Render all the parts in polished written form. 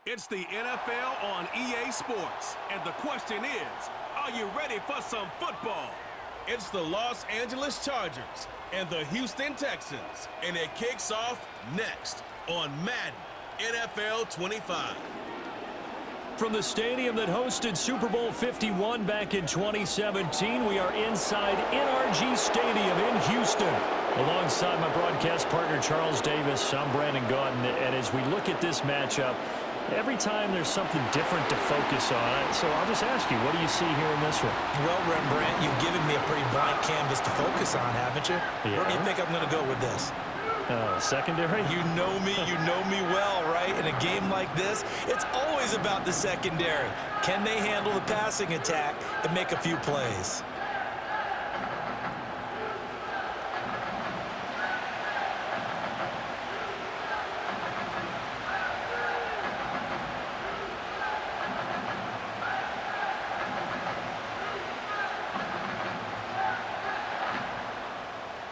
It's the NFL on EA Sports, and the question is, are you ready for some football? It's the Los Angeles Chargers and the Houston Texans, and it kicks off next on Madden NFL 25. From the stadium that hosted Super Bowl 51 back in 2017, we are inside NRG Stadium in Houston. Alongside my broadcast partner, Charles Davis, I'm Brandon Gaudin, and as we look at this matchup, every time there's something different to focus on. So I'll just ask you, what do you see here in this one? Well, Rembrandt, you've given me a pretty blank canvas to focus on, haven't you? Yeah. Where do you think I'm going to go with this? Secondary? You know me well, right? In a game like this, it's always about the secondary. Can they handle the passing attack and make a few plays?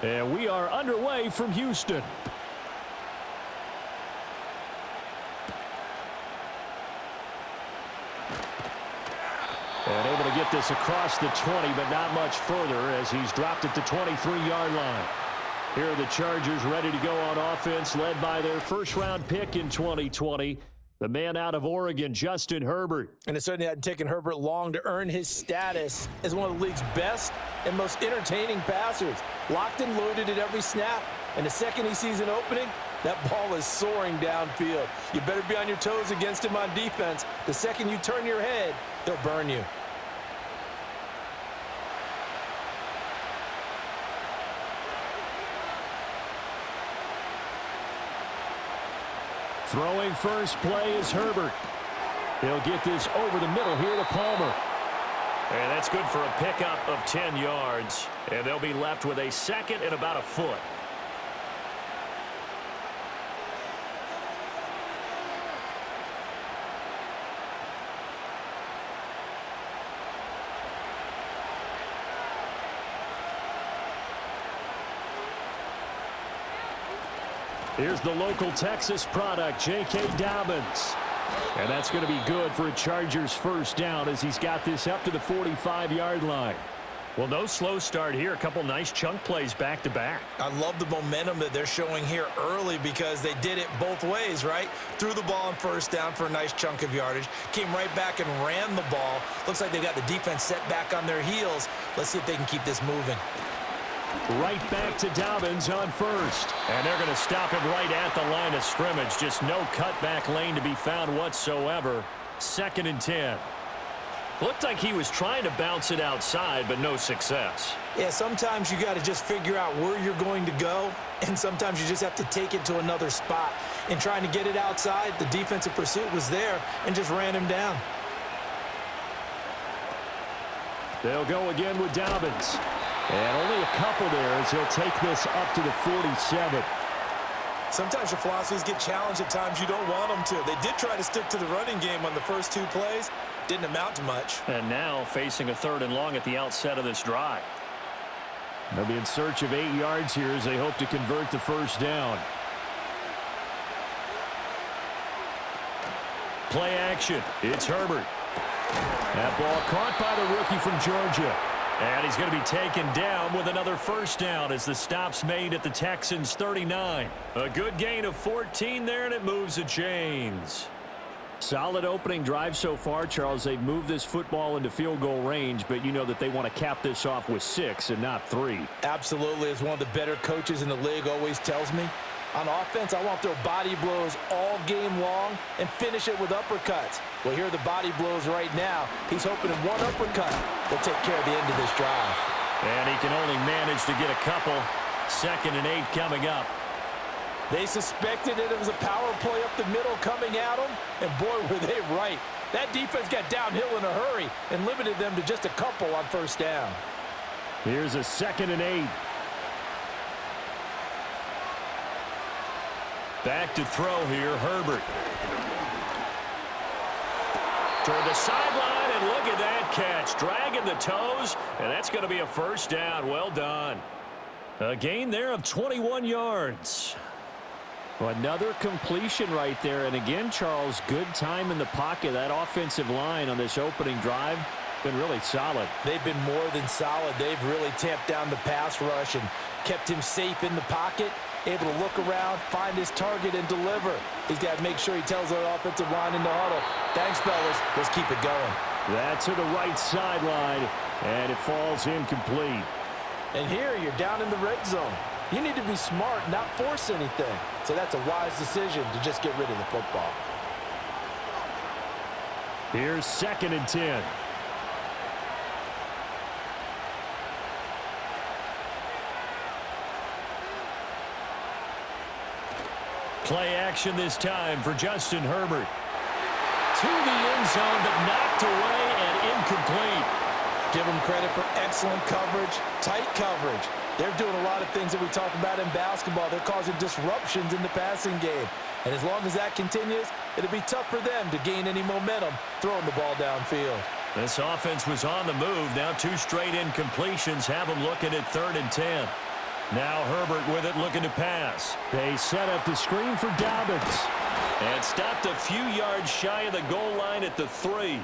And we are underway from Houston. And able to get this across the 20, but not much further as he's dropped at the 23-yard line. Here are the Chargers ready to go on offense, led by their first-round pick in 2020, the man out of Oregon, Justin Herbert. And it certainly hadn't taken Herbert long to earn his status as one of the league's best and most entertaining passers. Locked and loaded at every snap. And the second he sees an opening, that ball is soaring downfield. You better be on your toes against him on defense. The second you turn your head, he'll burn you. Throwing first play is Herbert. He'll get this over the middle here to Palmer. And that's good for a pickup of 10 yards. And they'll be left with a second and about a foot. Here's the local Texas product, J.K. Dobbins. And that's going to be good for a Chargers first down as he's got this up to the 45-yard line. Well, no slow start here. A couple nice chunk plays back-to-back. I love the momentum that they're showing here early because they did it both ways, right? Threw the ball on first down for a nice chunk of yardage. Came right back and ran the ball. Looks like they've got the defense set back on their heels. Let's see if they can keep this moving. Right back to Dobbins on first. And they're going to stop him right at the line of scrimmage. Just no cutback lane to be found whatsoever. 2nd and 10. Looked like he was trying to bounce it outside, but no success. Yeah, sometimes you got to just figure out where you're going to go, and sometimes you just have to take it to another spot. In trying to get it outside, the defensive pursuit was there and just ran him down. They'll go again with Dobbins. And only a couple there as he'll take this up to the 47. Sometimes your philosophies get challenged at times you don't want them to. They did try to stick to the running game on the first 2 plays. Didn't amount to much. And now facing a 3rd and long at the outset of this drive. They'll be in search of 8 yards here as they hope to convert the first down. Play action. It's Herbert. That ball caught by the rookie from Georgia. And he's going to be taken down with another first down as the stop's made at the Texans' 39. A good gain of 14 there, and it moves the chains. Solid opening drive so far, Charles. They've moved this football into field goal range, but you know that they want to cap this off with 6 and not 3. Absolutely. As one of the better coaches in the league always tells me, on offense, I want to throw body blows all game long and finish it with uppercuts. Well, here are the body blows right now. He's hoping in one uppercut will take care of the end of this drive. And he can only manage to get a couple. 2nd and 8 coming up. They suspected it was a power play up the middle coming at them, and boy, were they right. That defense got downhill in a hurry and limited them to just a couple on first down. Here's a 2nd and 8. Back to throw here, Herbert. Toward the sideline, and look at that catch. Dragging the toes, and that's going to be a first down. Well done. A gain there of 21 yards. Well, another completion right there. And again, Charles, good time in the pocket. That offensive line on this opening drive been really solid. They've been more than solid. They've really tamped down the pass rush and kept him safe in the pocket, able to look around, find his target, and deliver. He's got to make sure he tells our offensive line in the huddle, thanks, fellas, let's keep it going. That's to the right sideline, and it falls incomplete. And here you're down in the red zone. You need to be smart, not force anything. So that's a wise decision to just get rid of the football. Here's 2nd and 10. Play action this time for Justin Herbert. To the end zone, but knocked away and incomplete. Give them credit for excellent coverage, tight coverage. They're doing a lot of things that we talk about in basketball. They're causing disruptions in the passing game. And as long as that continues, it'll be tough for them to gain any momentum throwing the ball downfield. This offense was on the move. Now 2 straight incompletions have them looking at 3rd and 10. Now Herbert with it, looking to pass. They set up the screen for Dobbins. And stopped a few yards shy of the goal line at the 3.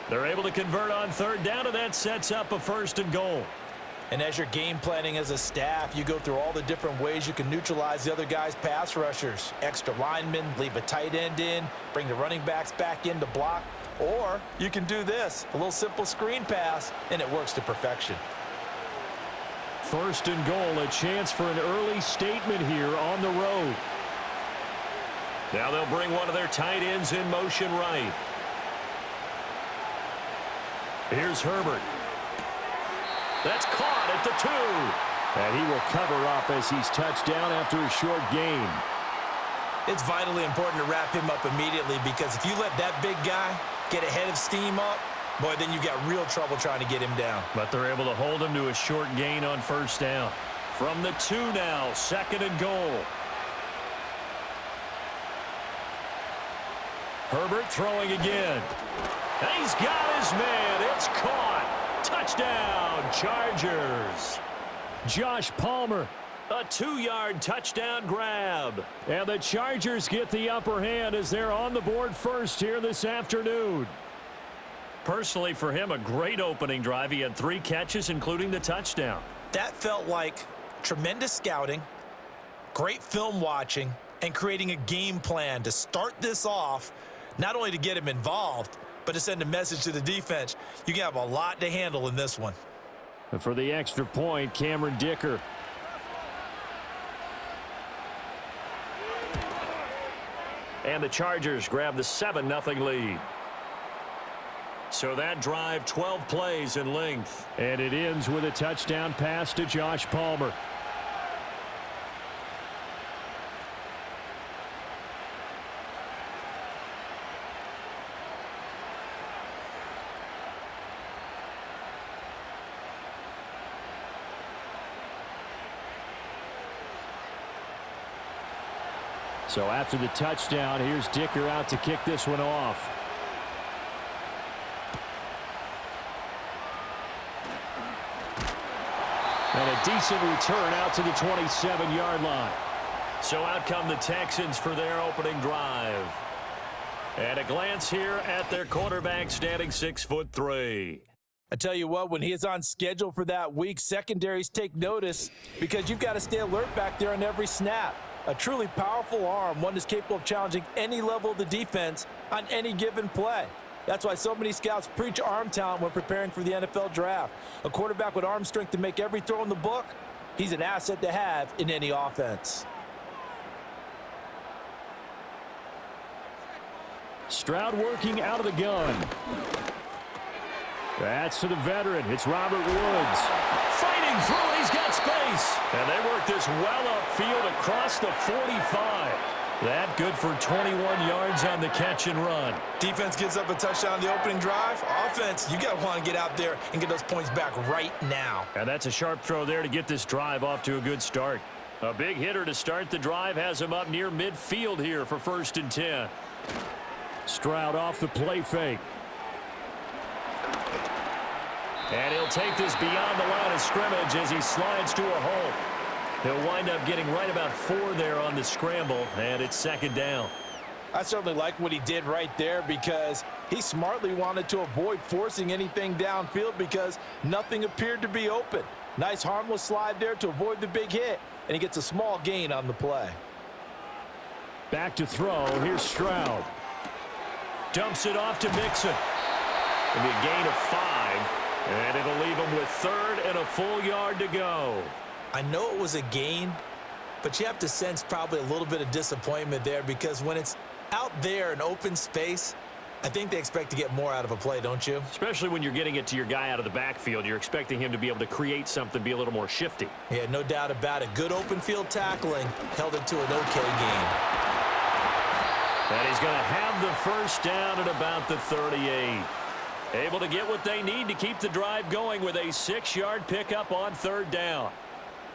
They're able to convert on 3rd down, and that sets up a 1st and goal. And as you're game planning as a staff, you go through all the different ways you can neutralize the other guy's pass rushers. Extra linemen, leave a tight end in, bring the running backs back in to block. Or you can do this, a little simple screen pass, and it works to perfection. 1st and goal, a chance for an early statement here on the road. Now they'll bring one of their tight ends in motion right. Here's Herbert. That's caught at the 2. And he will cover up as he's touched down after a short gain. It's vitally important to wrap him up immediately, because if you let that big guy get ahead of steam up, boy, then you got real trouble trying to get him down. But they're able to hold him to a short gain on 1st down. From the 2 now, 2nd and goal. Herbert throwing again. And he's got his man. It's caught. Touchdown, Chargers. Josh Palmer, a 2-yard touchdown grab. And the Chargers get the upper hand as they're on the board first here this afternoon. Personally, for him, a great opening drive. He had 3 catches, including the touchdown. That felt like tremendous scouting, great film watching, and creating a game plan to start this off, not only to get him involved, but to send a message to the defense. You can have a lot to handle in this one. And for the extra point, Cameron Dicker. And the Chargers grab the 7-0 lead. So that drive, 12 plays in length. And it ends with a touchdown pass to Josh Palmer. So after the touchdown, here's Dicker out to kick this one off. And a decent return out to the 27-yard line. So out come the Texans for their opening drive. And a glance here at their quarterback, standing 6'3". I tell you what, when he is on schedule for that week, secondaries take notice, because you've got to stay alert back there on every snap. A truly powerful arm, one that's capable of challenging any level of the defense on any given play. That's why so many scouts preach arm talent when preparing for the NFL draft. A quarterback with arm strength to make every throw in the book, he's an asset to have in any offense. Stroud working out of the gun. That's to the veteran. It's Robert Woods. Fighting through it. He's got space. And they work this well upfield across the 45. That good for 21 yards on the catch and run. Defense gives up a touchdown on the opening drive. Offense, you got to want to get out there and get those points back right now. And that's a sharp throw there to get this drive off to a good start. A big hitter to start the drive has him up near midfield here for 1st and 10. Stroud off the play fake. And he'll take this beyond the line of scrimmage as he slides to a hole. He'll wind up getting right about 4 there on the scramble, and it's second down. I certainly like what he did right there because he smartly wanted to avoid forcing anything downfield because nothing appeared to be open. Nice harmless slide there to avoid the big hit, and he gets a small gain on the play. Back to throw. Here's Stroud. Dumps it off to Mixon. It'll be a gain of 5, and it'll leave him with 3rd and a full yard to go. I know it was a gain, but you have to sense probably a little bit of disappointment there because when it's out there in open space, I think they expect to get more out of a play, don't you? Especially when you're getting it to your guy out of the backfield. You're expecting him to be able to create something, be a little more shifty. Yeah, no doubt about it. Good open field tackling held it to an okay game. And he's going to have the first down at about the 38. Able to get what they need to keep the drive going with a 6-yard pickup on 3rd down.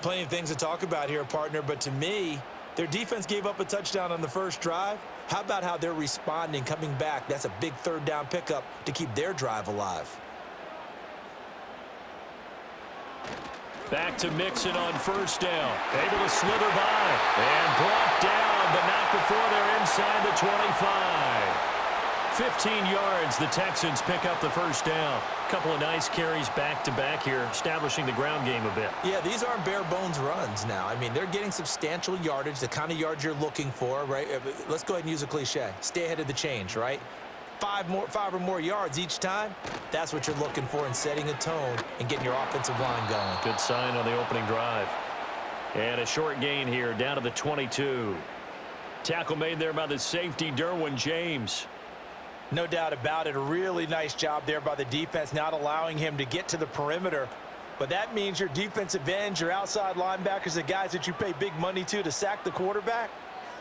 Plenty of things to talk about here, partner, but to me, their defense gave up a touchdown on the first drive. How about how they're responding, coming back? That's a big 3rd down pickup to keep their drive alive. Back to Mixon on 1st down. Able to slither by and brought down, but not before they're inside the 25. 15 yards, the Texans pick up the first down. A couple of nice carries back-to-back here, establishing the ground game a bit. Yeah, these aren't bare-bones runs now. I mean, they're getting substantial yardage, the kind of yards you're looking for, right? Let's go ahead and use a cliche. Stay ahead of the change, right? 5 or more yards each time, that's what you're looking for in setting a tone and getting your offensive line going. Good sign on the opening drive. And a short gain here, down to the 22. Tackle made there by the safety, Derwin James. No doubt about it. A really nice job there by the defense, not allowing him to get to the perimeter. But that means your defensive ends, your outside linebackers, the guys that you pay big money to sack the quarterback,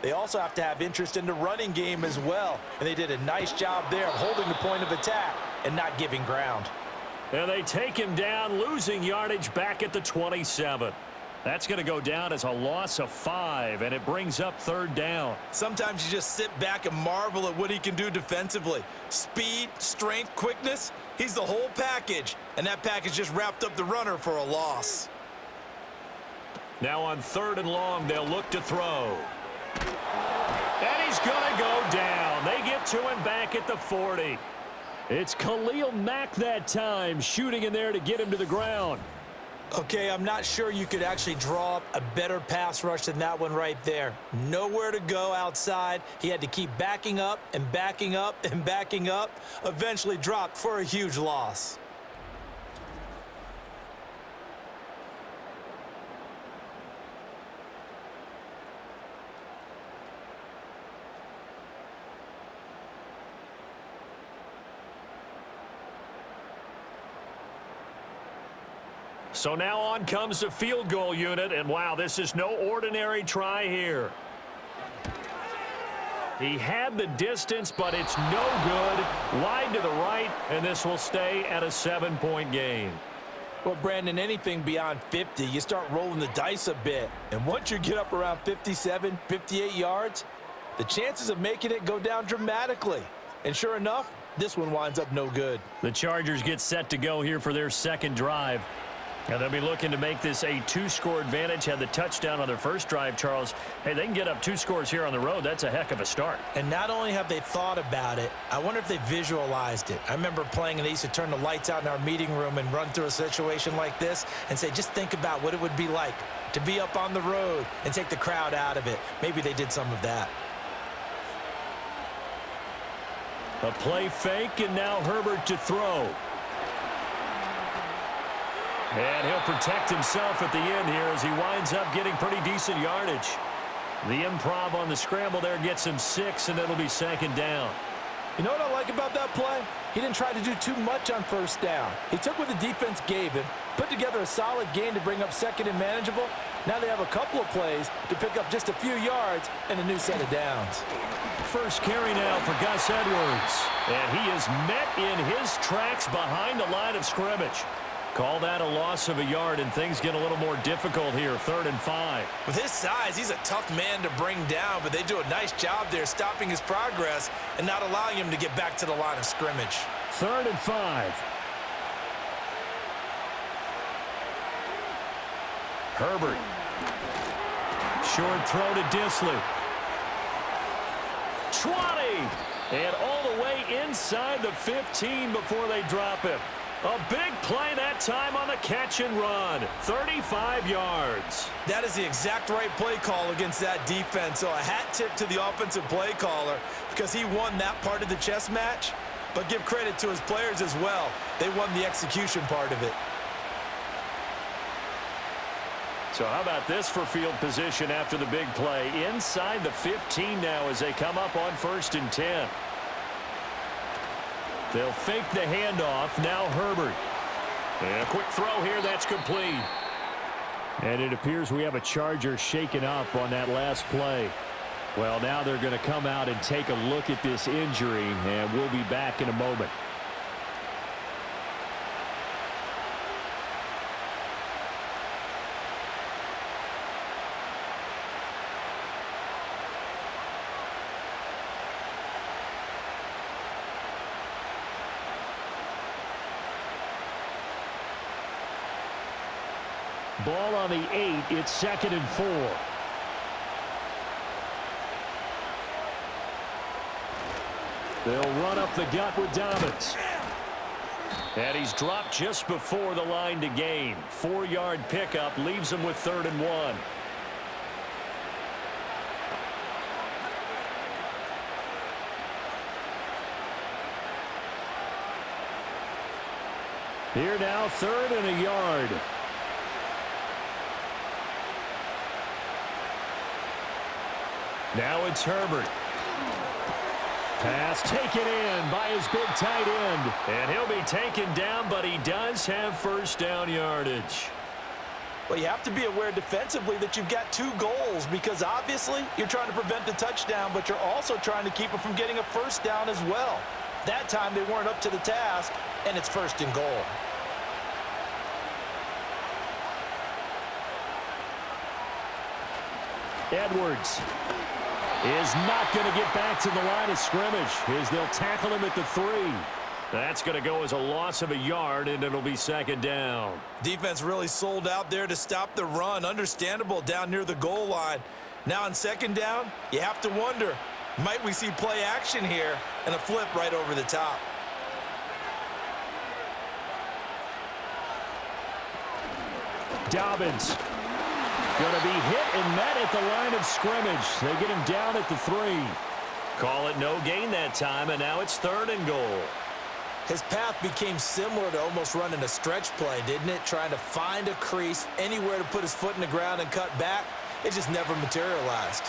they also have to have interest in the running game as well. And they did a nice job there of holding the point of attack and not giving ground. And they take him down, losing yardage back at the 27. That's going to go down as a loss of 5, and it brings up 3rd down. Sometimes you just sit back and marvel at what he can do defensively. Speed, strength, quickness, he's the whole package. And that package just wrapped up the runner for a loss. Now on 3rd and long, they'll look to throw. And he's going to go down. They get to him back at the 40. It's Khalil Mack that time, shooting in there to get him to the ground. Okay, I'm not sure you could actually draw up a better pass rush than that one right there. Nowhere to go outside. He had to keep backing up and backing up and backing up. Eventually dropped for a huge loss. So now on comes the field goal unit, and wow, this is no ordinary try here. He had the distance, but it's no good. Wide to the right, and this will stay at a 7-point game. Well, Brandon, anything beyond 50, you start rolling the dice a bit. And once you get up around 57, 58 yards, the chances of making it go down dramatically. And sure enough, this one winds up no good. The Chargers get set to go here for their 2nd drive. And they'll be looking to make this a 2-score advantage. Had the touchdown on their first drive, Charles. Hey, they can get up 2 scores here on the road. That's a heck of a start. And not only have they thought about it, I wonder if they visualized it. I remember playing, and they used to turn the lights out in our meeting room and run through a situation like this and say, just think about what it would be like to be up on the road and take the crowd out of it. Maybe they did some of that. A play fake, and now Herbert to throw. And he'll protect himself at the end here as he winds up getting pretty decent yardage. The improv on the scramble there gets him 6, and it'll be 2nd down. You know what I like about that play? He didn't try to do too much on 1st down. He took what the defense gave him, put together a solid gain to bring up 2nd and manageable. Now they have a couple of plays to pick up just a few yards and a new set of downs. First carry now for Gus Edwards. And he is met in his tracks behind the line of scrimmage. Call that a loss of a yard, and things get a little more difficult here, 3rd and 5. With his size, he's a tough man to bring down, but they do a nice job there stopping his progress and not allowing him to get back to the line of scrimmage. 3rd and 5. Herbert Short throw to Disley. 20. And all the way inside the 15 before they drop him. A big play that time on the catch and run. 35 yards. That is the exact right play call against that defense. So a hat tip to the offensive play caller because he won that part of the chess match. But give credit to his players as well. They won the execution part of it. So how about this for field position after the big play? Inside the 15 now as they come up on 1st and 10. They'll fake the handoff. Now Herbert. And a quick throw here. That's complete. And it appears we have a Charger shaken up on that last play. Well, now they're going to come out and take a look at this injury, and we'll be back in a moment. Ball on the 8. It's 2nd and 4. They'll run up the gut with Dobbins. And he's dropped just before the line to gain. 4-yard pickup leaves him with 3rd and 1. Here now, 3rd and a yard. Now it's Herbert. Pass taken in by his big tight end. And he'll be taken down, but he does have 1st down yardage. Well, you have to be aware defensively that you've got 2 goals because obviously you're trying to prevent the touchdown, but you're also trying to keep it from getting a 1st down as well. That time they weren't up to the task, and it's 1st and goal. Edwards is not going to get back to the line of scrimmage as they'll tackle him at the 3. That's going to go as a loss of a yard, and it'll be 2nd down. Defense really sold out there to stop the run. Understandable down near the goal line. Now on 2nd down, you have to wonder, might we see play action here and a flip right over the top? Dobbins. Going to be hit and met at the line of scrimmage. They get him down at the 3. Call it no gain that time, and now it's 3rd and goal. His path became similar to almost running a stretch play, didn't it? Trying to find a crease, anywhere to put his foot in the ground and cut back. It just never materialized.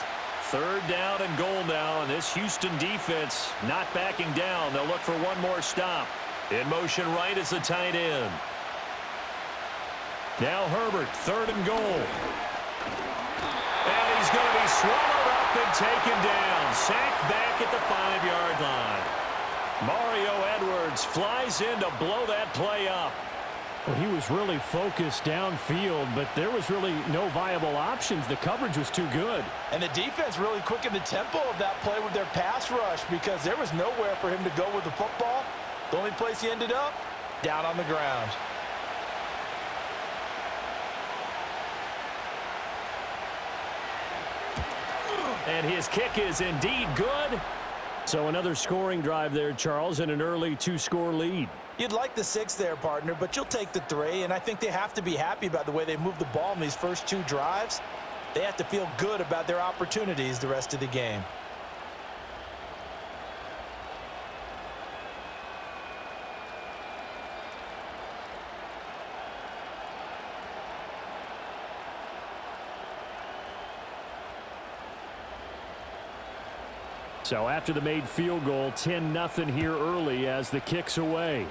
3rd down and goal now, and this Houston defense not backing down. They'll look for one more stop. In motion right is the tight end. Now Herbert, 3rd and goal. And he's going to be swallowed up and taken down. Sacked back at the 5-yard line. Mario Edwards flies in to blow that play up. Well, he was really focused downfield, but there was really no viable options. The coverage was too good. And the defense really quickened the tempo of that play with their pass rush because there was nowhere for him to go with the football. The only place he ended up, down on the ground. And his kick is indeed good. So another scoring drive there, Charles, and an early 2-score lead. You'd like the 6 there, partner, but you'll take the 3, and I think they have to be happy about the way they moved the ball in these first 2 drives. They have to feel good about their opportunities the rest of the game. So after the made field goal, 10-0 here early as the kick's away.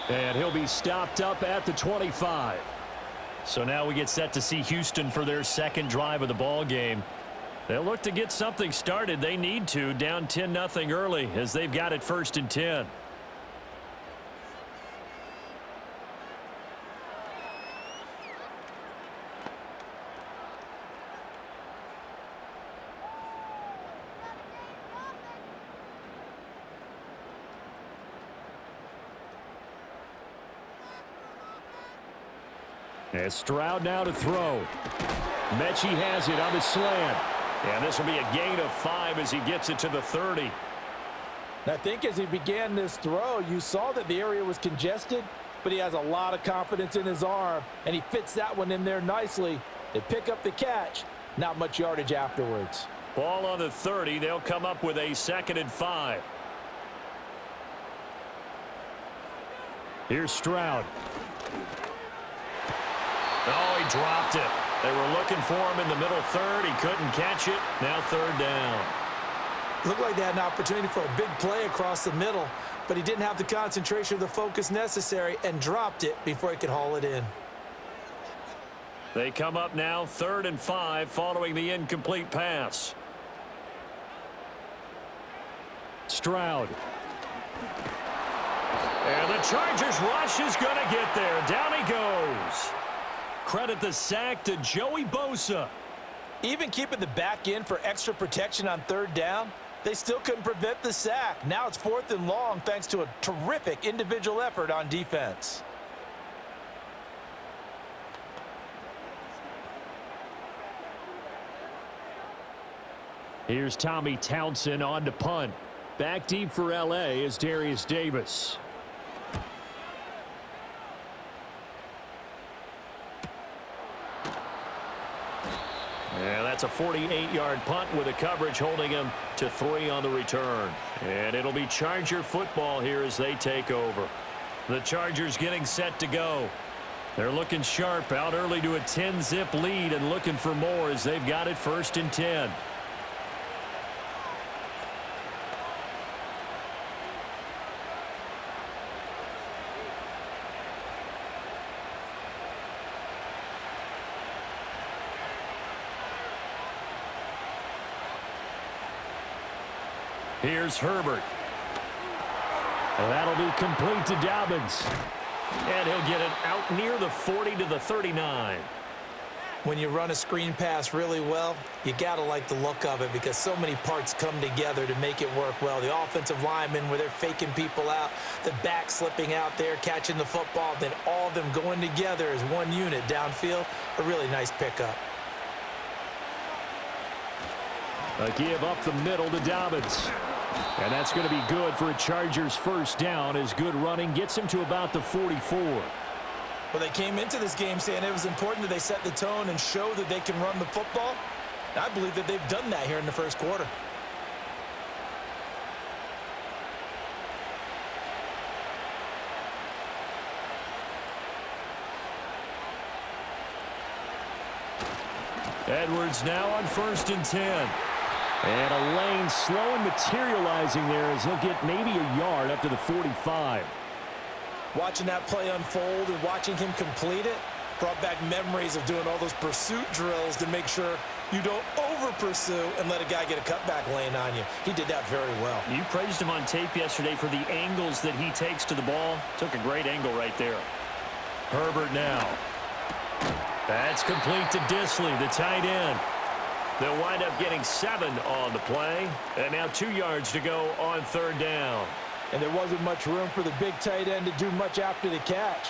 And he'll be stopped up at the 25. So now we get set to see Houston for their 2nd drive of the ball game. They'll look to get something started. They need to, down 10-0 early as they've got it 1st and 10. And Stroud now to throw. Mechie has it on the slant. And this will be a gain of 5 as he gets it to the 30. I think as he began this throw, you saw that the area was congested, but he has a lot of confidence in his arm, and he fits that one in there nicely. They pick up the catch. Not much yardage afterwards. Ball on the 30. They'll come up with a 2nd and 5. Here's Stroud. Oh, he dropped it. They were looking for him in the middle third. He couldn't catch it. Now 3rd down. Looked like they had an opportunity for a big play across the middle, but he didn't have the concentration or the focus necessary and dropped it before he could haul it in. They come up now 3rd and 5 following the incomplete pass. Stroud. And the Chargers rush is going to get there. Down he goes. Credit the sack to Joey Bosa. Even keeping the back in for extra protection on 3rd down, they still couldn't prevent the sack. Now it's 4th and long thanks to a terrific individual effort on defense. Here's Tommy Townsend on to punt. Back deep for L.A. is Darius Davis. And that's a 48-yard punt with a coverage holding him to 3 on the return. And it'll be Charger football here as they take over. The Chargers getting set to go. They're looking sharp, out early to a 10-zip lead and looking for more as they've got it 1st and 10. Here's Herbert. And that'll be complete to Dobbins. And he'll get it out near the 40 to the 39. When you run a screen pass really well, you got to like the look of it because so many parts come together to make it work well. The offensive linemen where they're faking people out, the back slipping out there, catching the football, then all of them going together as one unit downfield. A really nice pickup. A give up the middle to Dobbins. And that's going to be good for a Chargers 1st down as good running gets him to about the 44. Well, they came into this game saying it was important that they set the tone and show that they can run the football. And I believe that they've done that here in the 1st quarter. Edwards now on 1st and 10. And a lane slow and materializing there as he'll get maybe a yard up to the 45. Watching that play unfold and watching him complete it brought back memories of doing all those pursuit drills to make sure you don't over-pursue and let a guy get a cutback lane on you. He did that very well. You praised him on tape yesterday for the angles that he takes to the ball. Took a great angle right there. Herbert now. That's complete to Disley, the tight end. They'll wind up getting 7 on the play. And now 2 yards to go on 3rd down. And there wasn't much room for the big tight end to do much after the catch.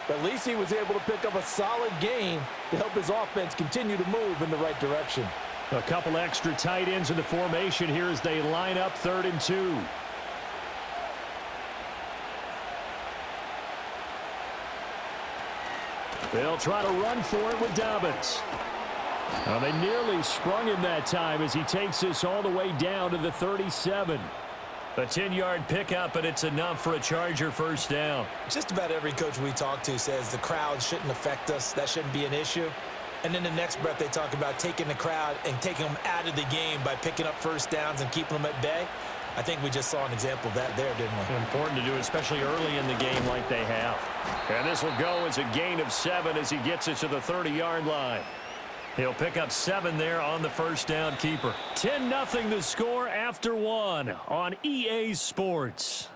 But at least he was able to pick up a solid gain to help his offense continue to move in the right direction. A couple extra tight ends in the formation here as they line up 3rd and 2. They'll try to run for it with Dobbins. Well, they nearly sprung him that time as he takes this all the way down to the 37. A 10-yard pickup, and it's enough for a Charger 1st down. Just about every coach we talk to says the crowd shouldn't affect us. That shouldn't be an issue. And in the next breath, they talk about taking the crowd and taking them out of the game by picking up 1st downs and keeping them at bay. I think we just saw an example of that there, didn't we? Important to do, especially early in the game like they have. And this will go as a gain of 7 as he gets it to the 30-yard line. He'll pick up 7 there on the 1st down keeper. 10-0 the score after 1 on EA Sports.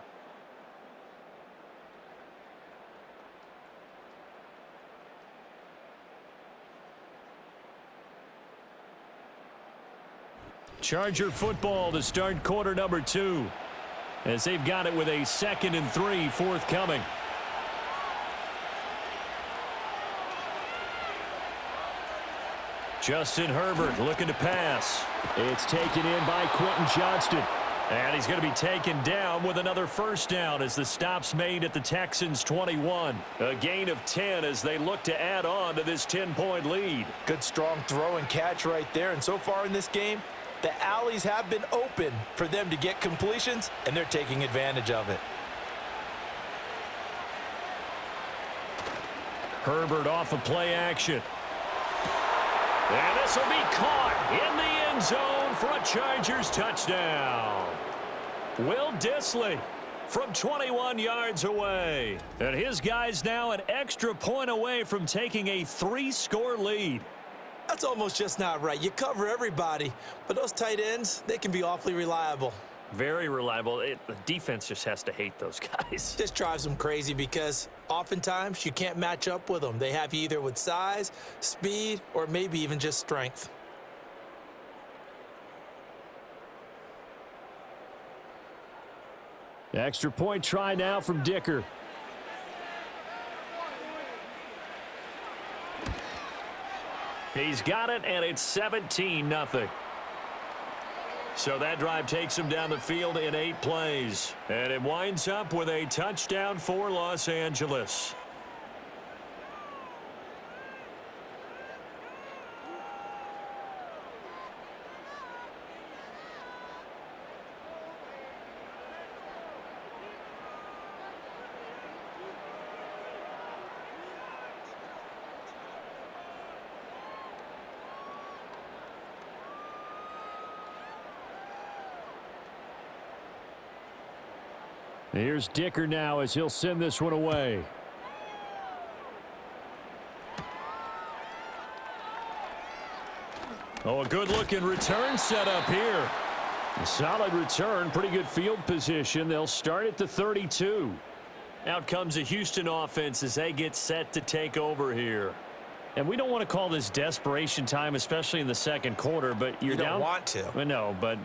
Charger football to start quarter number 2 as they've got it with a 2nd and 3 forthcoming. Justin Herbert looking to pass. It's taken in by Quentin Johnston. And he's going to be taken down with another first down as the stop's made at the Texans' 21. A gain of 10 as they look to add on to this 10-point lead. Good strong throw and catch right there. And so far in this game, the alleys have been open for them to get completions, and they're taking advantage of it. Herbert off of play action. And this will be caught in the end zone for a Chargers touchdown. Will Dissly from 21 yards away. And his guys now an extra point away from taking a 3-score lead. That's almost just not right. You cover everybody, but those tight ends, they can be awfully reliable. Very reliable. The defense just has to hate those guys. Just drives them crazy because oftentimes you can't match up with them. They have you either with size, speed, or maybe even just strength. Extra point try now from Dicker. He's got it, and it's 17-0. So that drive takes him down the field in 8 plays. And it winds up with a touchdown for Los Angeles. Here's Dicker now as he'll send this one away. Oh, a good-looking return set up here. A solid return, pretty good field position. They'll start at the 32. Out comes the Houston offense as they get set to take over here. And we don't want to call this desperation time, especially in the second quarter, but you're You don't down. want to. No, but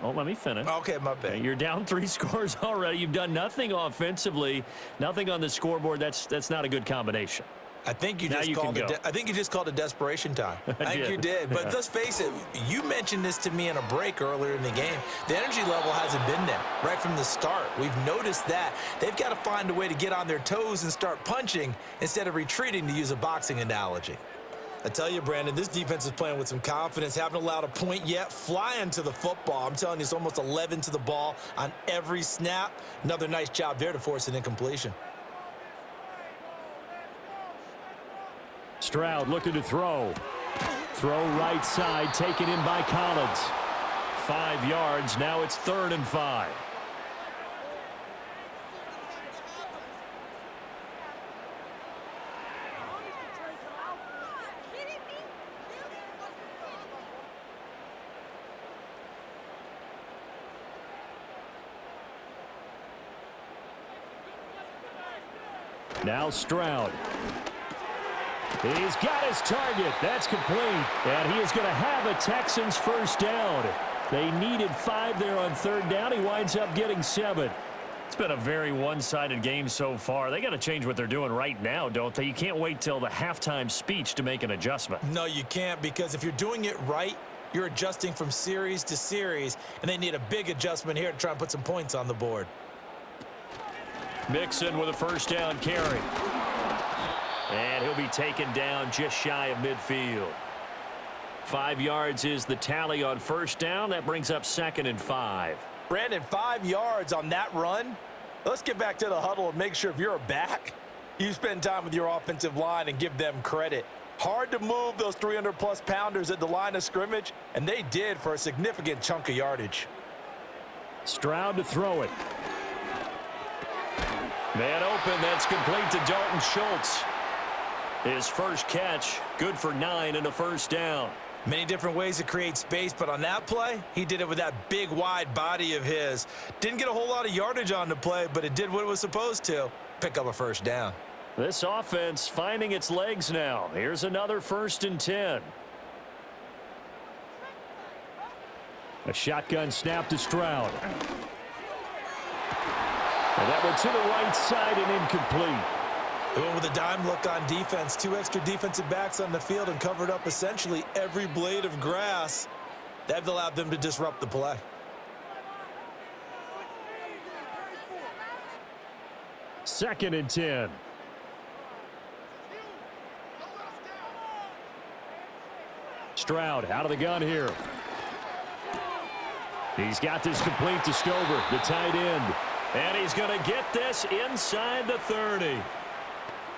let me finish. Okay, my bad. You're down 3 scores already. You've done nothing offensively, nothing on the scoreboard. That's not a good combination. I think you Now just you called can it. go. I think you just called it desperation time. I think did. you did. But let's face it. You mentioned this to me in a break earlier in the game. The energy level hasn't been there right from the start. We've noticed that they've got to find a way to get on their toes and start punching instead of retreating, to use a boxing analogy. I tell you, Brandon, this defense is playing with some confidence. Haven't allowed a point yet. Flying to the football. I'm telling you, it's almost 11 to the ball on every snap. Another nice job there to force an incompletion. Stroud looking to throw. Throw right side, taken in by Collins. 5 yards. Now it's 3rd and 5. Now Stroud. He's got his target. That's complete. And he is going to have a Texans first down. They needed 5 there on 3rd down. He winds up getting 7. It's been a very one-sided game so far. They got to change what they're doing right now, don't they? You can't wait till the halftime speech to make an adjustment. No, you can't, because if you're doing it right, you're adjusting from series to series, and they need a big adjustment here to try and put some points on the board. Mixon with a first down carry. And he'll be taken down just shy of midfield. 5 yards is the tally on first down. That brings up 2nd and 5. Brandon, 5 yards on that run. Let's get back to the huddle and make sure if you're a back, you spend time with your offensive line and give them credit. Hard to move those 300-plus pounders at the line of scrimmage, and they did for a significant chunk of yardage. Stroud to throw it. Man open, that's complete to Dalton Schultz. His first catch, good for 9 and a first down. Many different ways to create space, but on that play, he did it with that big, wide body of his. Didn't get a whole lot of yardage on the play, but it did what it was supposed to, pick up a first down. This offense finding its legs now. Here's another 1st and 10. A shotgun snap to Stroud. And that went to the right side and incomplete. They went with a dime look on defense. 2 extra defensive backs on the field and covered up essentially every blade of grass. That allowed them to disrupt the play. Second and 10. Stroud out of the gun here. He's got this complete to Stover, the tight end. And he's going to get this inside the 30.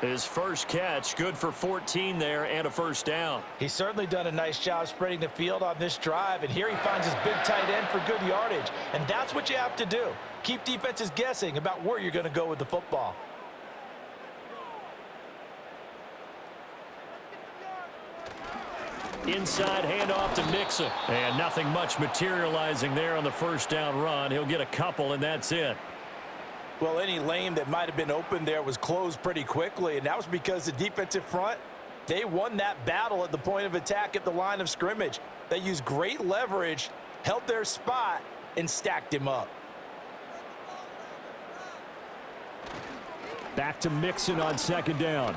His first catch, good for 14 there and a first down. He's certainly done a nice job spreading the field on this drive, and here he finds his big tight end for good yardage. And that's what you have to do. Keep defenses guessing about where you're going to go with the football. Inside handoff to Mixon. And nothing much materializing there on the first down run. He'll get a couple, and that's it. Well, any lane that might have been open there was closed pretty quickly, and that was because the defensive front, they won that battle at the point of attack at the line of scrimmage. They used great leverage, held their spot, and stacked him up. Back to Mixon on second down.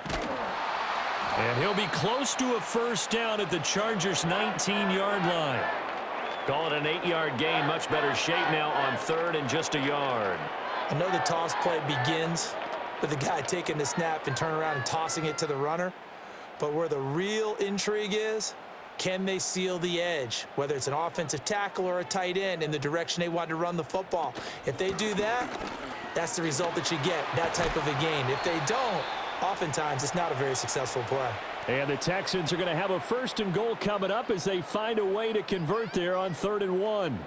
And he'll be close to a first down at the Chargers' 19-yard line. Call it an 8-yard gain. Much better shape now on third and just a yard. I know the toss play begins with the guy taking the snap and turning around and tossing it to the runner. But where the real intrigue is, can they seal the edge, whether it's an offensive tackle or a tight end, in the direction they want to run the football? If they do that, that's the result that you get, that type of a gain. If they don't, oftentimes it's not a very successful play. And the Texans are going to have a first and goal coming up as they find a way to convert there on 3rd and 1.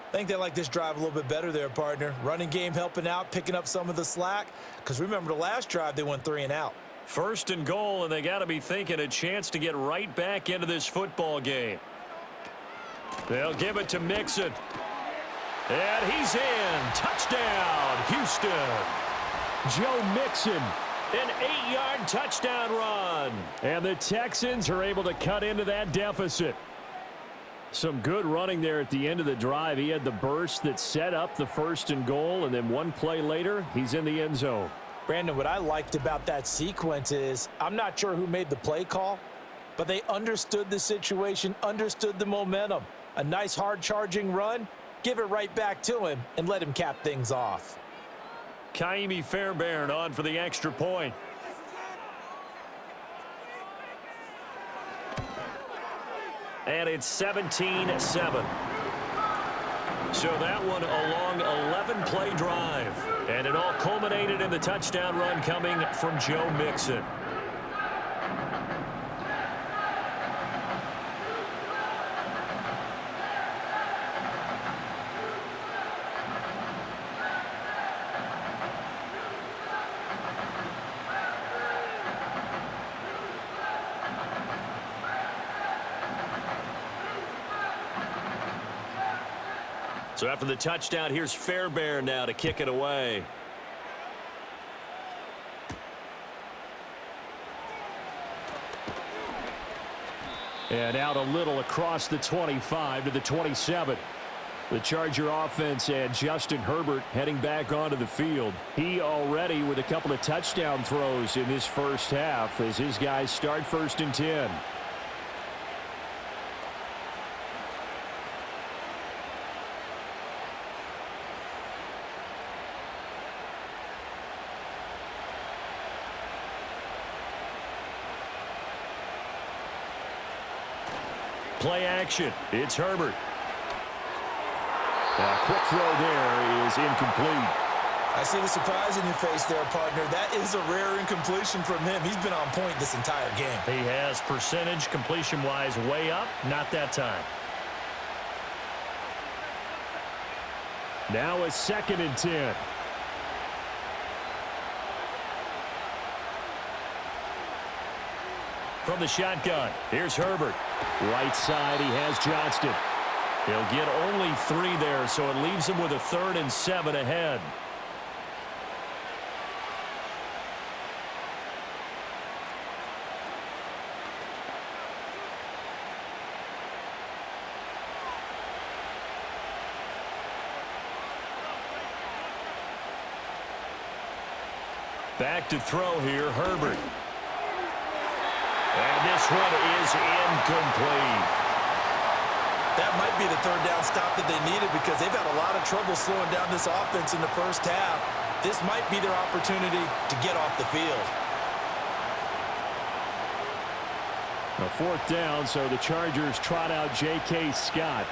I think they like this drive a little bit better there, partner. Running game helping out, picking up some of the slack. Because remember, the last drive, they went 3 and out. First and goal, and they got to be thinking a chance to get right back into this football game. They'll give it to Mixon. And he's in. Touchdown, Houston. Joe Mixon. An 8-yard touchdown run. And the Texans are able to cut into that deficit. Some good running there at the end of the drive. He had the burst that set up the first and goal, and then one play later, he's in the end zone. Brandon, what I liked about that sequence is, I'm not sure who made the play call, but they understood the situation, understood the momentum. A nice hard-charging run, give it right back to him, and let him cap things off. Kaimi Fairbairn on for the extra point. And it's 17-7. So that one a long 11-play drive. And it all culminated in the touchdown run coming from Joe Mixon. So after the touchdown, here's Fairbairn now to kick it away. And out a little across the 25 to the 27. The Charger offense and Justin Herbert heading back onto the field. He already with a couple of touchdown throws in this first half as his guys start 1st and 10. Play action. It's Herbert. A quick throw there is incomplete. I see the surprise in your face there, partner. That is a rare incompletion from him. He's been on point this entire game. He has percentage completion-wise way up. Not that time. Now a 2nd and 10. From the shotgun, here's Herbert. Right side, he has Johnston. He'll get only 3 there, so it leaves him with a 3rd and 7 ahead. Back to throw here, Herbert. And this one is incomplete. That might be the third down stop that they needed because they've had a lot of trouble slowing down this offense in the first half. This might be their opportunity to get off the field. A fourth down, so the Chargers trot out J.K. Scott.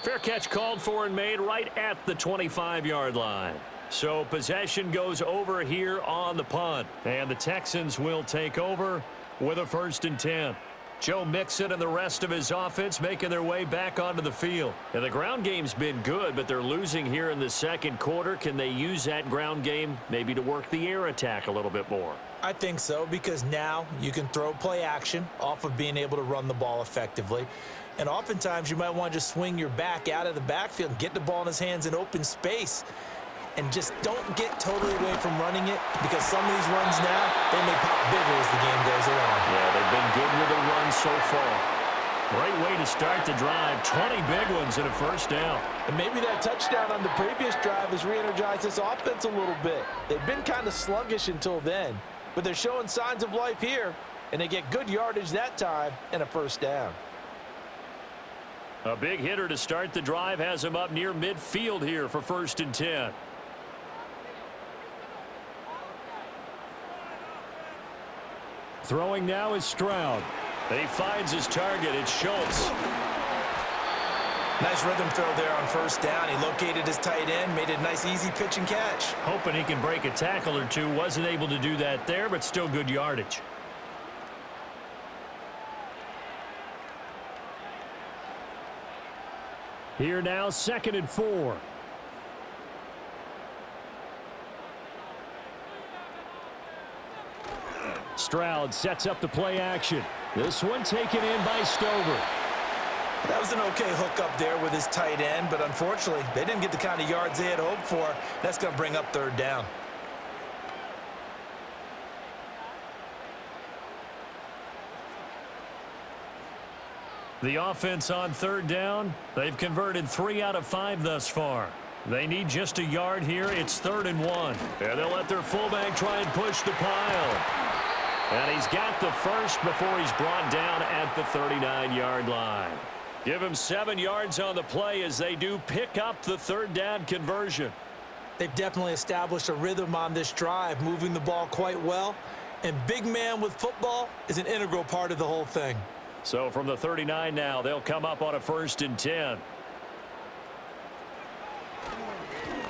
Fair catch called for and made right at the 25-yard line. So possession goes over here on the punt. And the Texans will take over with a 1st and 10. Joe Mixon and the rest of his offense making their way back onto the field. And the ground game's been good, but they're losing here in the second quarter. Can they use that ground game maybe to work the air attack a little bit more? I think so, because now you can throw play action off of being able to run the ball effectively. And oftentimes you might want to just swing your back out of the backfield and get the ball in his hands in open space. And just don't get totally away from running it, because some of these runs now, they may pop bigger as the game goes along. Yeah, they've been good with the run so far. Great way to start the drive. 20 big ones and a 1st down. And maybe that touchdown on the previous drive has re-energized this offense a little bit. They've been kind of sluggish until then, but they're showing signs of life here, and they get good yardage that time and a 1st down. A big hitter to start the drive has him up near midfield here for 1st and 10. Throwing now is Stroud. He finds his target. It's Schultz. Nice rhythm throw there on 1st down. He located his tight end, made a nice easy pitch and catch. Hoping he can break a tackle or two. Wasn't able to do that there, but still good yardage. Here now, 2nd and 4. Stroud sets up the play action. This one taken in by Stover. That was an okay hook up there with his tight end, but unfortunately, they didn't get the kind of yards they had hoped for. That's going to bring up 3rd down. The offense on 3rd down, they've converted 3 out of 5 thus far. They need just a yard here. It's 3rd and 1. And they'll let their fullback try and push the pile. And he's got the first before he's brought down at the 39-yard line. Give him 7 yards on the play as they do pick up the 3rd down conversion. They've definitely established a rhythm on this drive, moving the ball quite well. And big man with football is an integral part of the whole thing. So from the 39 now, they'll come up on a 1st and 10.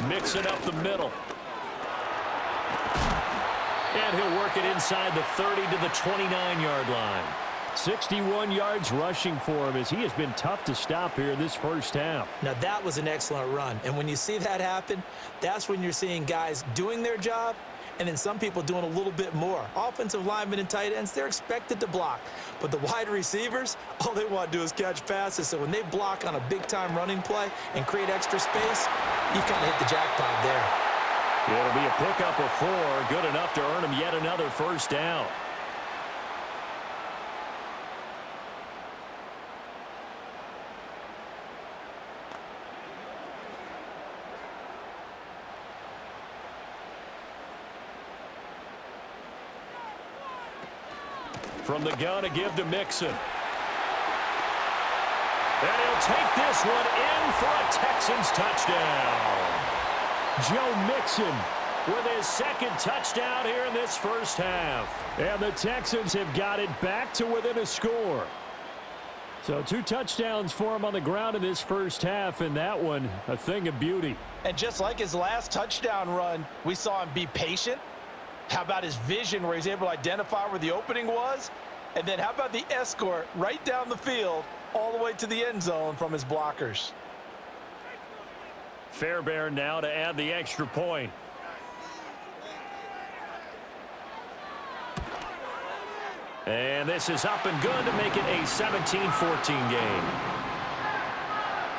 Mixon up the middle. And he'll work it inside the 30 to the 29-yard line. 61 yards rushing for him as he has been tough to stop here in this first half. Now that was an excellent run. And when you see that happen, that's when you're seeing guys doing their job and then some people doing a little bit more. Offensive linemen and tight ends, they're expected to block. But the wide receivers, all they want to do is catch passes. So when they block on a big-time running play and create extra space, you kind of hit the jackpot there. It'll be a pickup of 4, good enough to earn him yet another 1st down. From the gun to give to Mixon. And he'll take this one in for a Texans touchdown. Joe Mixon with his 2nd touchdown here in this first half. And the Texans have got it back to within a score. So 2 touchdowns for him on the ground in this first half, and that one a thing of beauty. And just like his last touchdown run, we saw him be patient. How about his vision where he's able to identify where the opening was? And then how about the escort right down the field all the way to the end zone from his blockers? Fairbairn now to add the extra point. And this is up and good to make it a 17-14 game.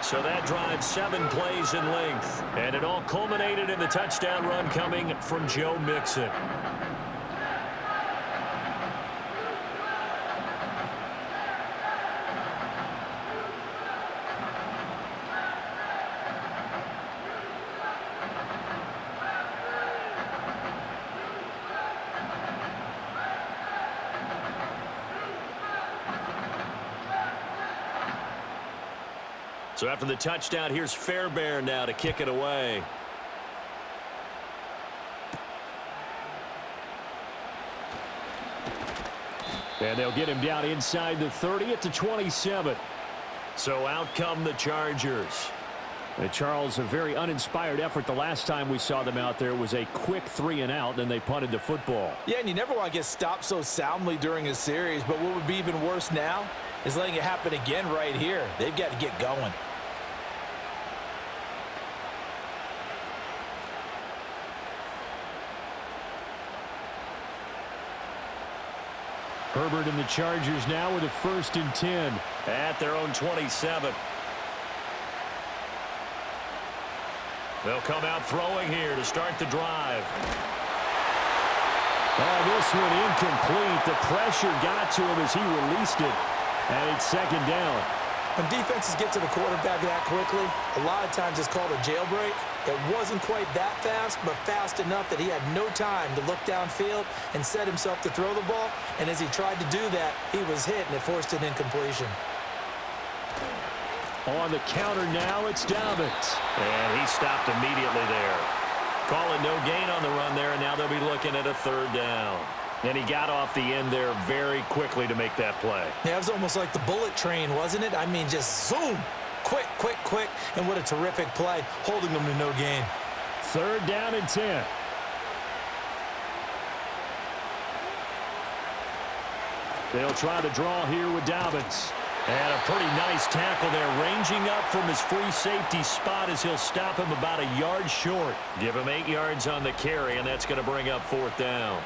So that drives 7 plays in length. And it all culminated in the touchdown run coming from Joe Mixon. So after the touchdown, here's Fairbairn now to kick it away. And they'll get him down inside the 30 at the 27. So out come the Chargers. Charles, a very uninspired effort. The last time we saw them out there was a quick 3-and-out, then they punted the football. Yeah, and you never want to get stopped so soundly during a series, but what would be even worse now is letting it happen again right here. They've got to get going. Herbert and the Chargers now with a 1st and 10. At their own 27. They'll come out throwing here to start the drive. Oh, this one incomplete. The pressure got to him as he released it. And it's 2nd down. When defenses get to the quarterback that quickly, a lot of times it's called a jailbreak. It wasn't quite that fast, but fast enough that he had no time to look downfield and set himself to throw the ball. And as he tried to do that, he was hit, and it forced an incompletion. On the counter now, it's Dobbins. And he stopped immediately there. Calling no gain on the run there, and now they'll be looking at a 3rd down. And he got off the end there very quickly to make that play. Yeah, it was almost like the bullet train, wasn't it? I mean, just zoom. Quick, quick, quick. And what a terrific play, holding them to no gain. 3rd down and 10. They'll try the draw here with Dobbins. And a pretty nice tackle there, ranging up from his free safety spot as he'll stop him about a yard short. Give him 8 yards on the carry, and that's going to bring up 4th down.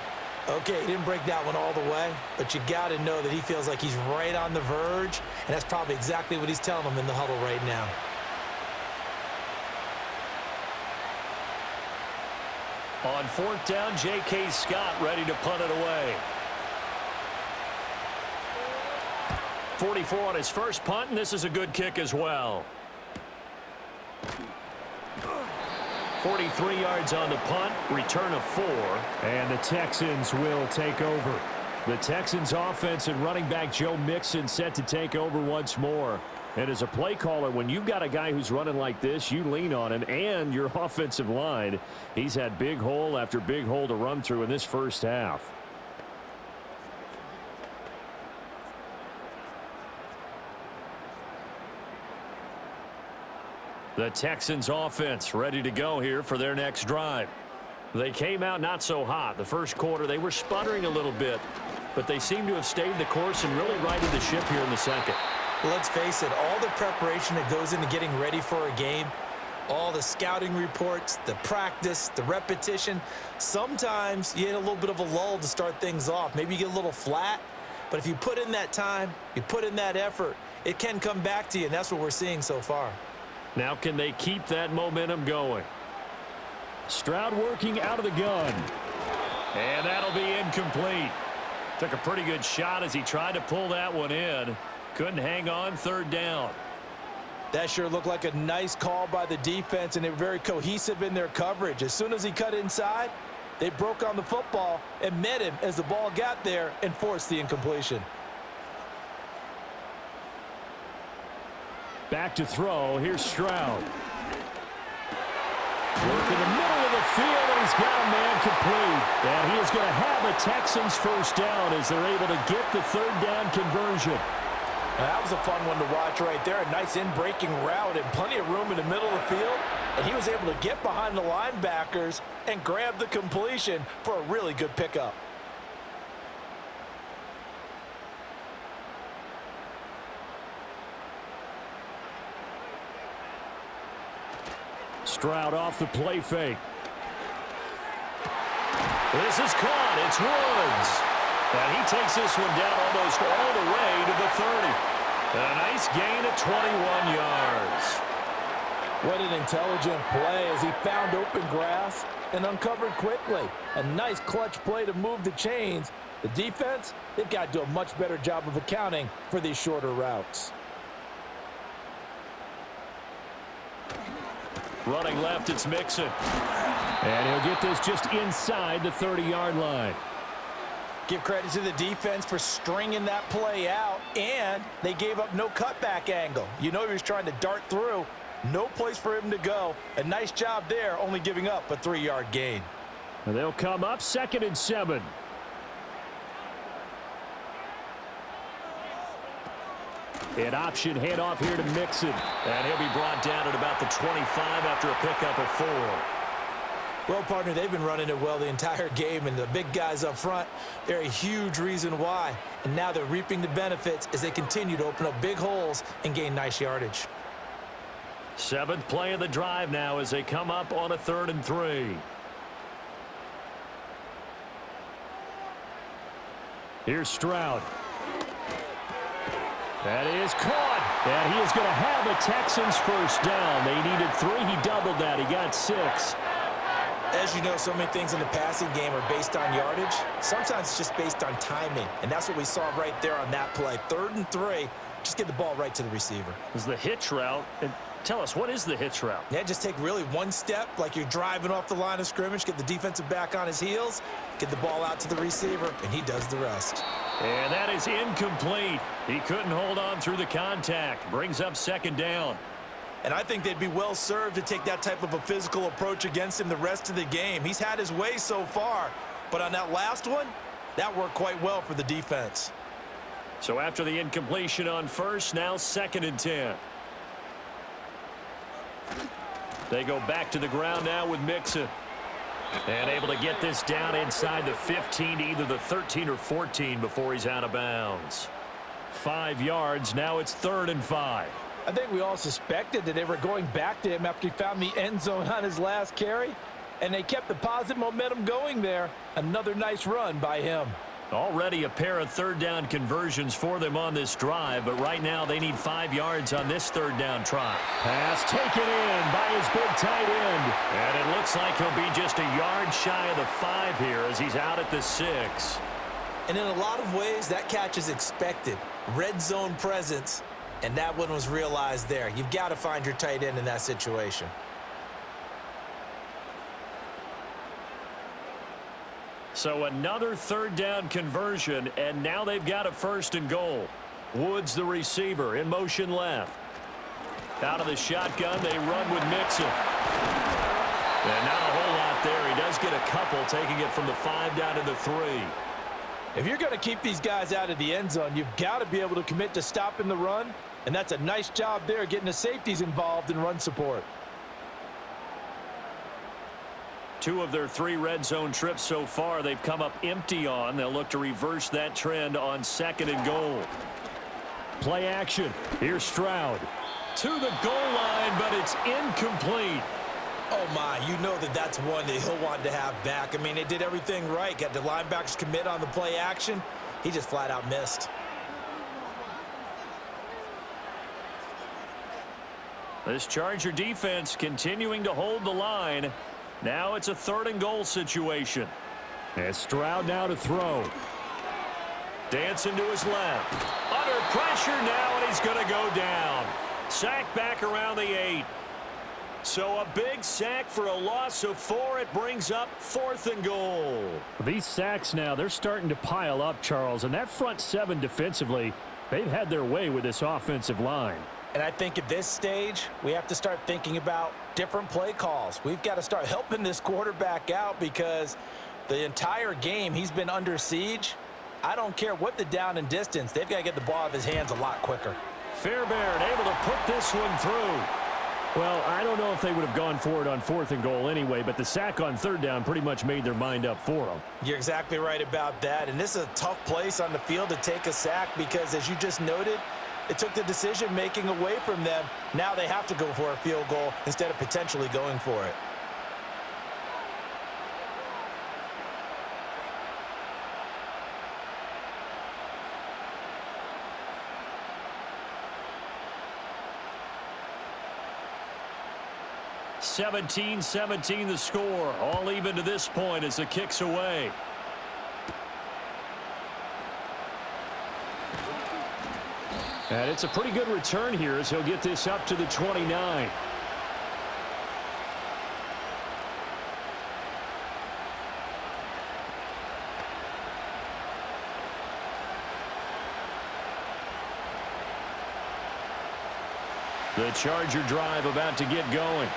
Okay, he didn't break that one all the way, but you got to know that he feels like he's right on the verge, and that's probably exactly what he's telling them in the huddle right now. On 4th down, J.K. Scott ready to punt it away. 44 on his first punt, and this is a good kick as well. 43 yards on the punt, return of 4. And the Texans will take over. The Texans offense and running back Joe Mixon set to take over once more. And as a play caller, when you've got a guy who's running like this, you lean on him and your offensive line. He's had big hole after big hole to run through in this first half. The Texans offense ready to go here for their next drive. They came out not so hot. The first quarter, they were sputtering a little bit, but they seem to have stayed the course and really righted the ship here in the second. Let's face it, all the preparation that goes into getting ready for a game, all the scouting reports, the practice, the repetition, sometimes you hit a little bit of a lull to start things off. Maybe you get a little flat, but if you put in that time, you put in that effort, it can come back to you, and that's what we're seeing so far. Now can they keep that momentum going? Stroud working out of the gun. And that'll be incomplete. Took a pretty good shot as he tried to pull that one in. Couldn't hang on, 3rd down. That sure looked like a nice call by the defense, and they were very cohesive in their coverage. As soon as he cut inside, they broke on the football and met him as the ball got there and forced the incompletion. Back to throw. Here's Stroud. Work in the middle of the field, and he's got a man complete. And he is going to have a Texans 1st down as they're able to get the 3rd down conversion. Now, that was a fun one to watch right there. A nice in-breaking route and plenty of room in the middle of the field. And he was able to get behind the linebackers and grab the completion for a really good pickup. Stroud off the play fake. This is caught. It's Woods. And he takes this one down almost all the way to the 30. A nice gain of 21 yards. What an intelligent play as he found open grass and uncovered quickly. A nice clutch play to move the chains. The defense, they've got to do a much better job of accounting for these shorter routes. Running left, it's Mixon. And he'll get this just inside the 30-yard line. Give credit to the defense for stringing that play out, and they gave up no cutback angle. You know he was trying to dart through. No place for him to go. A nice job there, only giving up a 3-yard gain. And they'll come up 2nd and 7. An option handoff here to Mixon. And he'll be brought down at about the 25 after a pickup of 4. Well, partner, they've been running it well the entire game, and the big guys up front, they're a huge reason why. And now they're reaping the benefits as they continue to open up big holes and gain nice yardage. 7th play of the drive now as they come up on a 3rd and 3. Here's Stroud. That is caught. And he is going to have a Texans first down. They needed 3. He doubled that. He got 6. As you know, so many things in the passing game are based on yardage. Sometimes it's just based on timing. And that's what we saw right there on that play. 3rd and 3. Just get the ball right to the receiver. This is the hitch route. And tell us, what is the hitch route? Yeah, just take really one step like you're driving off the line of scrimmage, get the defensive back on his heels, get the ball out to the receiver, and he does the rest. And that is incomplete. He couldn't hold on through the contact. Brings up 2nd down. And I think they'd be well served to take that type of a physical approach against him the rest of the game. He's had his way so far, but on that last one, that worked quite well for the defense. So after the incompletion on 1st, now 2nd and 10. They go back to the ground now with Mixon. And able to get this down inside the 15 to either the 13 or 14 before he's out of bounds. 5 yards. Now it's 3rd and 5. I think we all suspected that they were going back to him after he found the end zone on his last carry. And they kept the positive momentum going there. Another nice run by him. Already a pair of 3rd down conversions for them on this drive, but right now they need 5 yards on this 3rd down try. Pass taken in by his big tight end. And it looks like he'll be just a yard shy of the 5 here as he's out at the 6. And in a lot of ways, that catch is expected. Red zone presence, and that one was realized there. You've got to find your tight end in that situation. So another 3rd down conversion, and now they've got a 1st and goal. Woods, the receiver, in motion left. Out of the shotgun, they run with Mixon. And not a whole lot there. He does get a couple, taking it from the 5 down to the 3. If you're going to keep these guys out of the end zone, you've got to be able to commit to stopping the run, and that's a nice job there, getting the safeties involved in run support. 2 of their 3 red zone trips so far they've come up empty on. They'll look to reverse that trend on 2nd and goal. Play action. Here's Stroud. To the goal line, but it's incomplete. Oh, my. You know that that's one that he'll want to have back. I mean, they did everything right. Got the linebackers commit on the play action. He just flat out missed. This Charger defense continuing to hold the line. Now it's a 3rd and goal situation. And Stroud now to throw. Dancing to his left. Under pressure now, and he's going to go down. Sack back around the 8. So a big sack for a loss of 4. It brings up 4th and goal. These sacks now, they're starting to pile up, Charles. And that front 7 defensively, they've had their way with this offensive line. And I think at this stage, we have to start thinking about different play calls. We've got to start helping this quarterback out because the entire game he's been under siege. I don't care what the down and distance. They've got to get the ball out of his hands a lot quicker. Fairbairn able to put this one through. Well, I don't know if they would have gone for it on 4th and goal anyway, but the sack on 3rd down pretty much made their mind up for them. You're exactly right about that. And this is a tough place on the field to take a sack because, as you just noted, it took the decision-making away from them. Now they have to go for a field goal instead of potentially going for it. (17-17) the score. All even to this point as the kick's away. And it's a pretty good return here as he'll get this up to the 29. The Charger drive about to get going.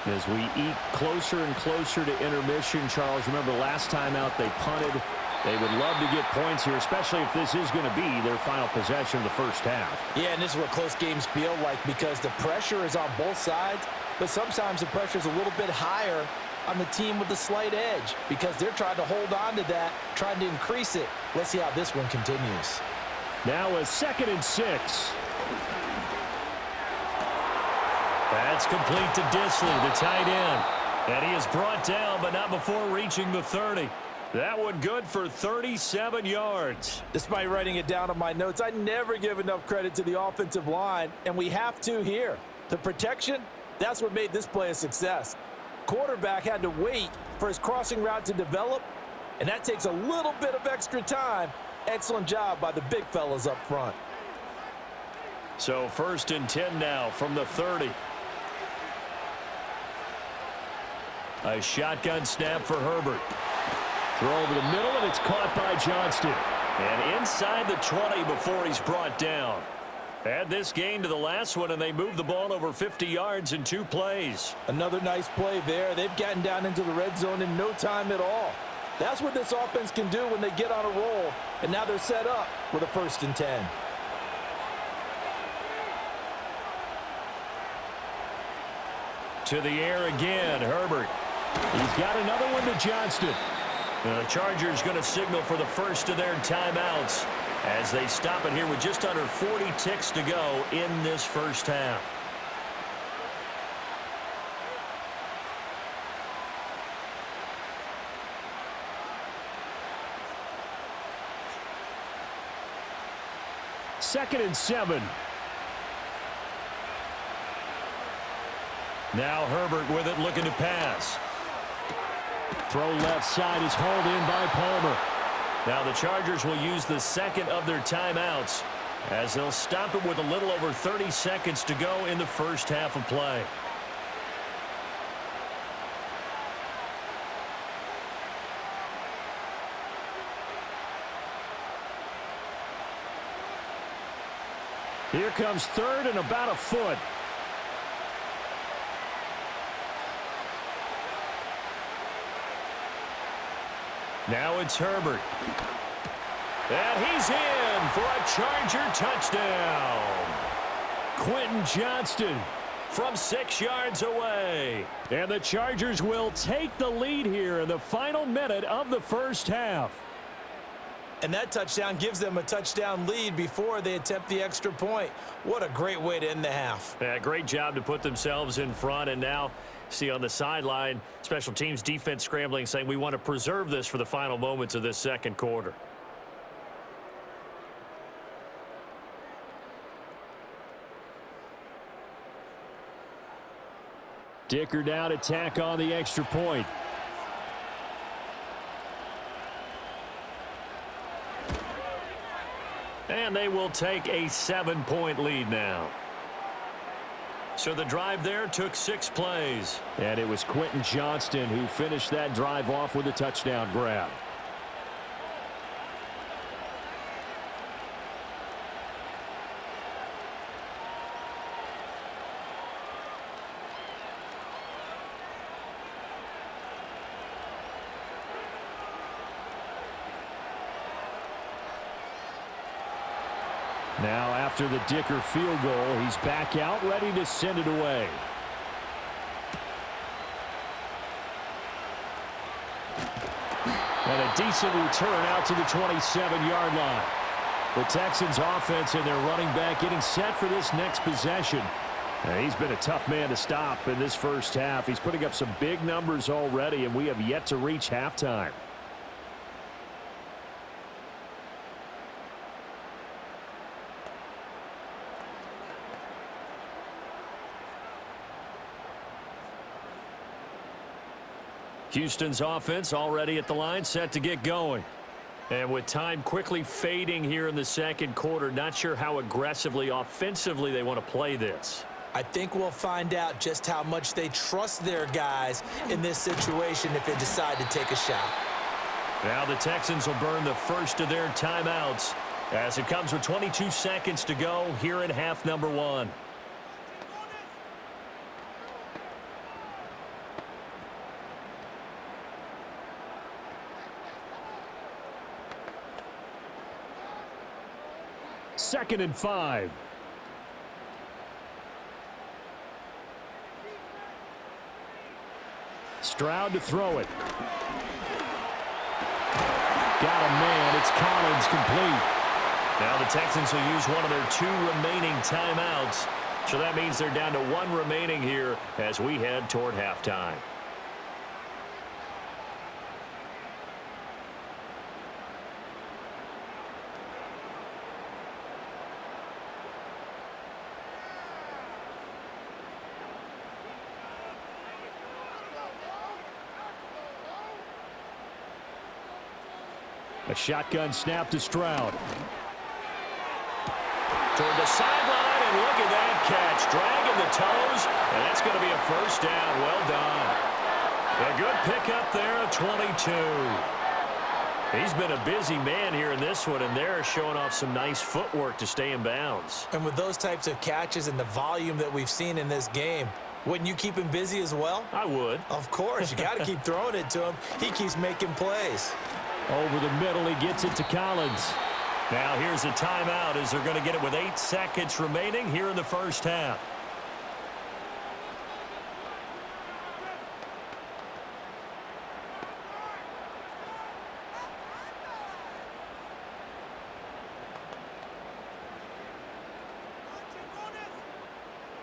As we eke closer and closer to intermission, Charles, remember last time out they punted. They would love to get points here, especially if this is going to be their final possession of the first half. Yeah, and this is what close games feel like because the pressure is on both sides, but sometimes the pressure is a little bit higher on the team with the slight edge because they're trying to hold on to that, trying to increase it. Let's see how this one continues. Now a 2nd and 6. That's complete to Disley, the tight end. And he is brought down, but not before reaching the 30. That one good for 37 yards. Despite writing it down on my notes, I never give enough credit to the offensive line, and we have to here. The protection, that's what made this play a success. Quarterback had to wait for his crossing route to develop, and that takes a little bit of extra time. Excellent job by the big fellas up front. So 1st and 10 now from the 30. A shotgun snap for Herbert. Throw over the middle, and it's caught by Johnston. And inside the 20 before he's brought down. Add this gain to the last one, and they move the ball over 50 yards in 2 plays. Another nice play there. They've gotten down into the red zone in no time at all. That's what this offense can do when they get on a roll, and now they're set up with a 1st and 10. To the air again, Herbert. He's got another one to Johnston. The Chargers going to signal for the first of their timeouts as they stop it here with just under 40 ticks to go in this first half. Second and 7. Now Herbert with it, looking to pass. Throw left side is hauled in by Palmer. Now the Chargers will use the second of their timeouts as they'll stop it with a little over 30 seconds to go in the first half of play. Here comes 3rd and about a foot. Now it's Herbert. And he's in for a Charger touchdown. Quentin Johnston From 6 yards away. And the Chargers will take the lead here in the final minute of the first half. And that touchdown gives them a touchdown lead before they attempt the extra point. What a great way to end the half. Yeah, great job to put themselves in front. And now, see on the sideline, special teams defense scrambling, saying we want to preserve this for the final moments of this second quarter. Dicker down to tack on the extra point. And they will take a 7-point lead now. So the drive there took 6 plays. And it was Quentin Johnston who finished that drive off with a touchdown grab. Now after the Dicker field goal, he's back out ready to send it away. And a decent return out to the 27-yard line. The Texans offense and their running back getting set for this next possession. And he's been a tough man to stop in this first half. He's putting up some big numbers already, and we have yet to reach halftime. Houston's offense already at the line, set to get going. And with time quickly fading here in the second quarter, not sure how aggressively, offensively they want to play this. I think we'll find out just how much they trust their guys in this situation if they decide to take a shot. Now the Texans will burn the first of their timeouts as it comes with 22 seconds to go here in half number 1. 2nd and 5. Stroud to throw it. Got a man. It's Collins, complete. Now the Texans will use one of their 2 remaining timeouts. So that means they're down to 1 remaining here as we head toward halftime. A shotgun snap to Stroud. Toward the sideline, and look at that catch. Dragging the toes, and that's going to be a first down. Well done. A good pickup there at 22. He's been a busy man here in this one, and they're showing off some nice footwork to stay in bounds. And with those types of catches and the volume that we've seen in this game, wouldn't you keep him busy as well? I would. Of course. You got to keep throwing it to him. He keeps making plays. Over the middle, he gets it to Collins. Now here's a timeout as they're going to get it with 8 seconds remaining here in the first half.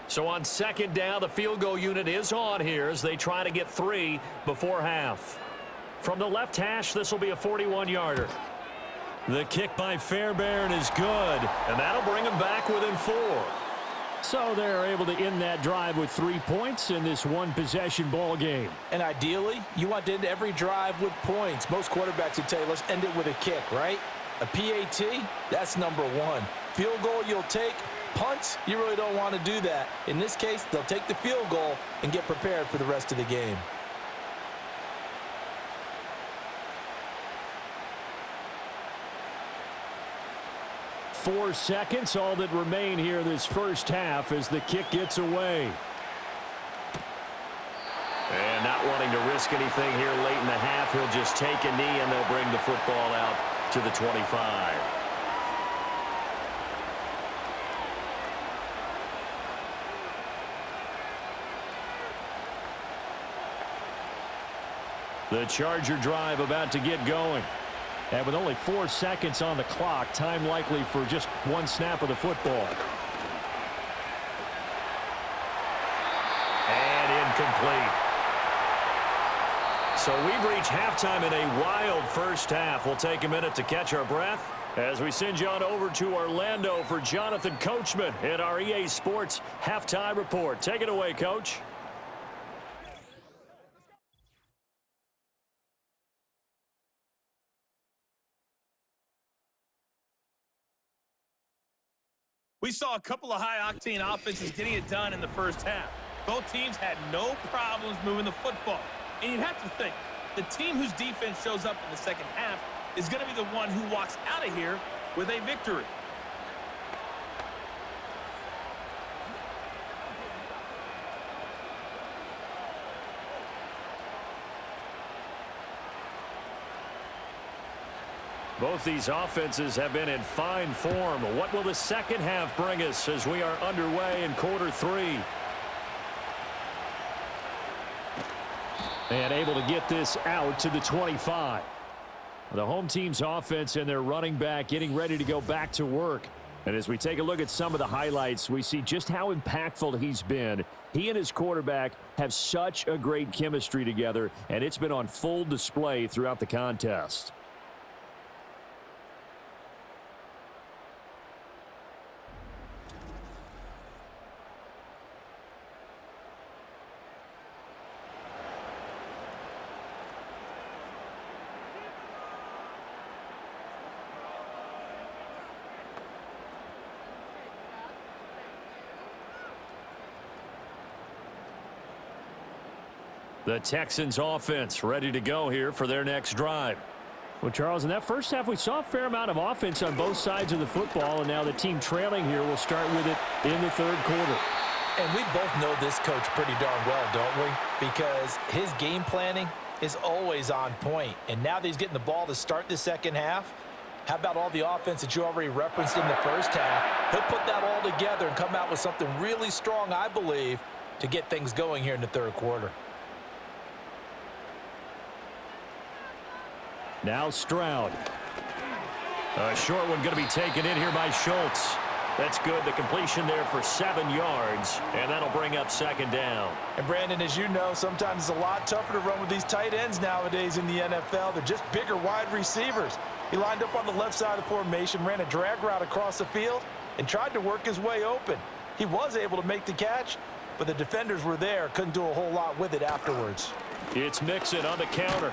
So on 2nd down, the field goal unit is on here as they try to get 3 before half. From the left hash, this will be a 41-yarder. The kick by Fairbairn is good, and that'll bring them back within 4. So they're able to end that drive with 3 points in this one-possession ball game. And ideally, you want to end every drive with points. Most quarterbacks would tell you, let's end it with a kick, right? A PAT, that's number 1. Field goal you'll take. Punts, you really don't want to do that. In this case, they'll take the field goal and get prepared for the rest of the game. 4 seconds, all that remain here this first half as the kick gets away. And not wanting to risk anything here late in the half, he'll just take a knee and they'll bring the football out to the 25. The Charger drive about to get going. And with only 4 seconds on the clock, time likely for just 1 snap of the football. And incomplete. So we've reached halftime in a wild first half. We'll take a minute to catch our breath as we send you on over to Orlando for Jonathan Coachman in our EA Sports Halftime Report. Take it away, Coach. We saw a couple of high-octane offenses getting it done in the first half. Both teams had no problems moving the football. And you'd have to think, the team whose defense shows up in the second half is going to be the one who walks out of here with a victory. Both these offenses have been in fine form. What will the second half bring us as we are underway in quarter 3? And able to get this out to the 25. The home team's offense and their running back getting ready to go back to work. And as we take a look at some of the highlights, we see just how impactful he's been. He and his quarterback have such a great chemistry together, and it's been on full display throughout the contest. The Texans offense ready to go here for their next drive. Well, Charles, in that first half, we saw a fair amount of offense on both sides of the football, and now the team trailing here will start with it in the third quarter. And we both know this coach pretty darn well, don't we? Because his game planning is always on point. And now that he's getting the ball to start the second half, How about all the offense that you already referenced in the first half? He'll put that all together and come out with something really strong, I believe, to get things going here in the third quarter. Now Stroud. A short one going to be taken in here by Schultz. That's good. The completion there for 7 yards, and that'll bring up second down. And Brandon, as you know, sometimes it's a lot tougher to run with these tight ends nowadays in the NFL. They're just bigger wide receivers. He lined up on the left side of the formation, ran a drag route across the field, and tried to work his way open. He was able to make the catch, but the defenders were there, couldn't do a whole lot with it afterwards. It's Mixon on the counter.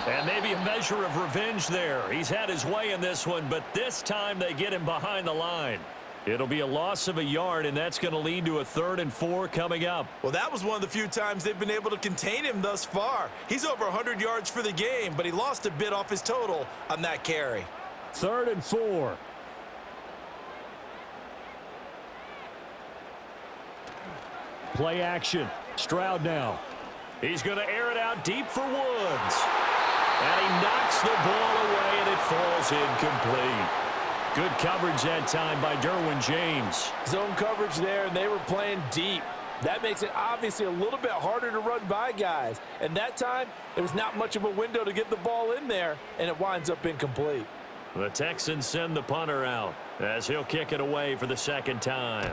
And maybe a measure of revenge there. He's had his way in this one, but this time they get him behind the line. It'll be a loss of a yard, and that's going to lead to a 3rd and 4 coming up. Well, that was one of the few times they've been able to contain him thus far. He's over 100 yards for the game, but he lost a bit off his total on that carry. 3rd and 4. Play action. Stroud now. He's going to air it out deep for Woods. And he knocks the ball away, and it falls incomplete. Good coverage that time by Derwin James. Zone coverage there, and they were playing deep. That makes it obviously a little bit harder to run by guys. And that time, there was not much of a window to get the ball in there, and it winds up incomplete. The Texans send the punter out as he'll kick it away for the 2nd time.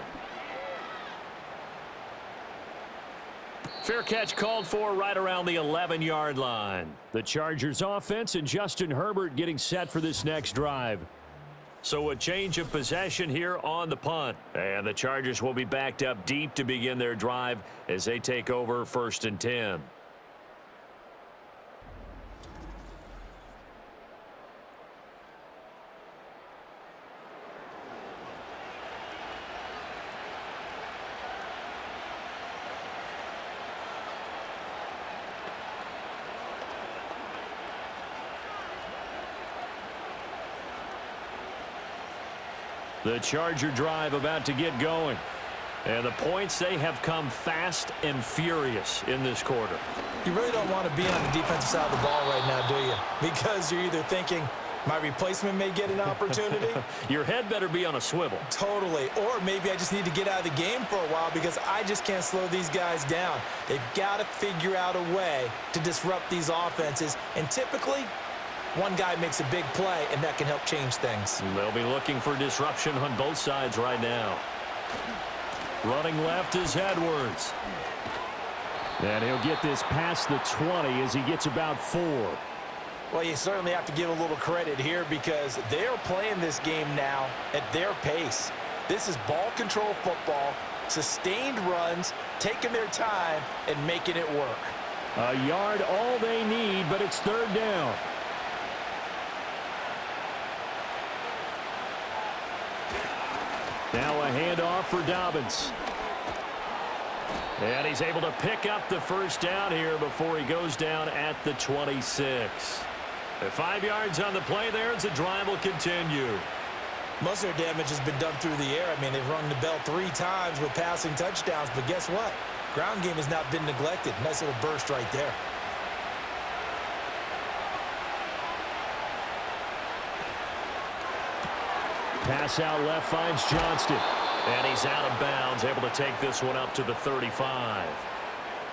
Fair catch called for right around the 11-yard line. The Chargers offense and Justin Herbert getting set for this next drive. So a change of possession here on the punt. And the Chargers will be backed up deep to begin their drive as they take over 1st and 10. The Charger drive about to get going. And the points, they have come fast and furious in this quarter. You really don't want to be on the defensive side of the ball right now, do you? Because you're either thinking, my replacement may get an opportunity. Your head better be on a swivel. Totally. Or maybe I just need to get out of the game for a while because I just can't slow these guys down. They've got to figure out a way to disrupt these offenses. And typically, one guy makes a big play, and that can help change things. They'll be looking for disruption on both sides right now. Running left is Edwards. And he'll get this past the 20 as he gets about 4. Well, you certainly have to give a little credit here because they're playing this game now at their pace. This is ball control football, sustained runs, taking their time, and making it work. A yard all they need, but it's 3rd down. Now a handoff for Dobbins. And he's able to pick up the 1st down here before he goes down at the 26. 5 yards on the play there as the drive will continue. Most of their damage has been done through the air. I mean, they've rung the bell 3 times with passing touchdowns, but guess what? Ground game has not been neglected. Nice little burst right there. Pass out left finds Johnston. And he's out of bounds, able to take this one up to the 35.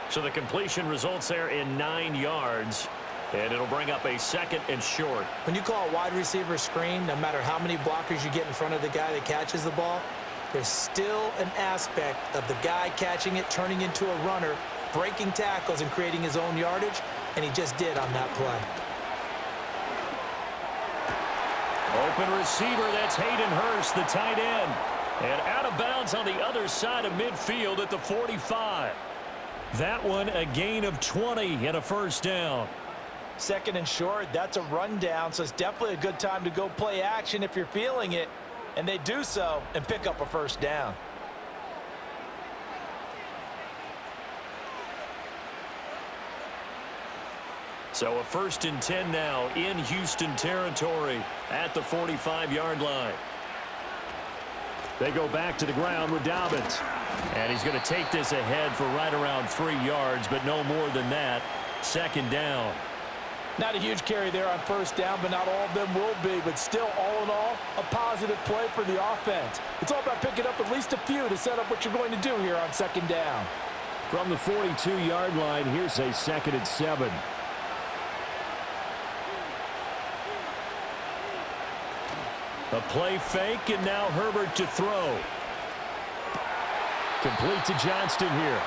So the completion results there in 9 yards. And it'll bring up a 2nd and short. When you call a wide receiver screen, no matter how many blockers you get in front of the guy that catches the ball, there's still an aspect of the guy catching it, turning into a runner, breaking tackles and creating his own yardage, and he just did on that play. Open receiver, that's Hayden Hurst, the tight end. And out of bounds on the other side of midfield at the 45. That one a gain of 20 and a 1st down. 2nd and short, that's a rundown, so it's definitely a good time to go play action if you're feeling it. And they do so and pick up a 1st down. So a 1st and 10 now in Houston territory at the 45-yard line. They go back to the ground with Dobbins. And he's going to take this ahead for right around 3 yards, but no more than that. 2nd down. Not a huge carry there on first down, but not all of them will be. But still, all in all, a positive play for the offense. It's all about picking up at least a few to set up what you're going to do here on second down. From the 42-yard line, here's a 2nd and 7. A play fake, and now Herbert to throw. Complete to Johnston here.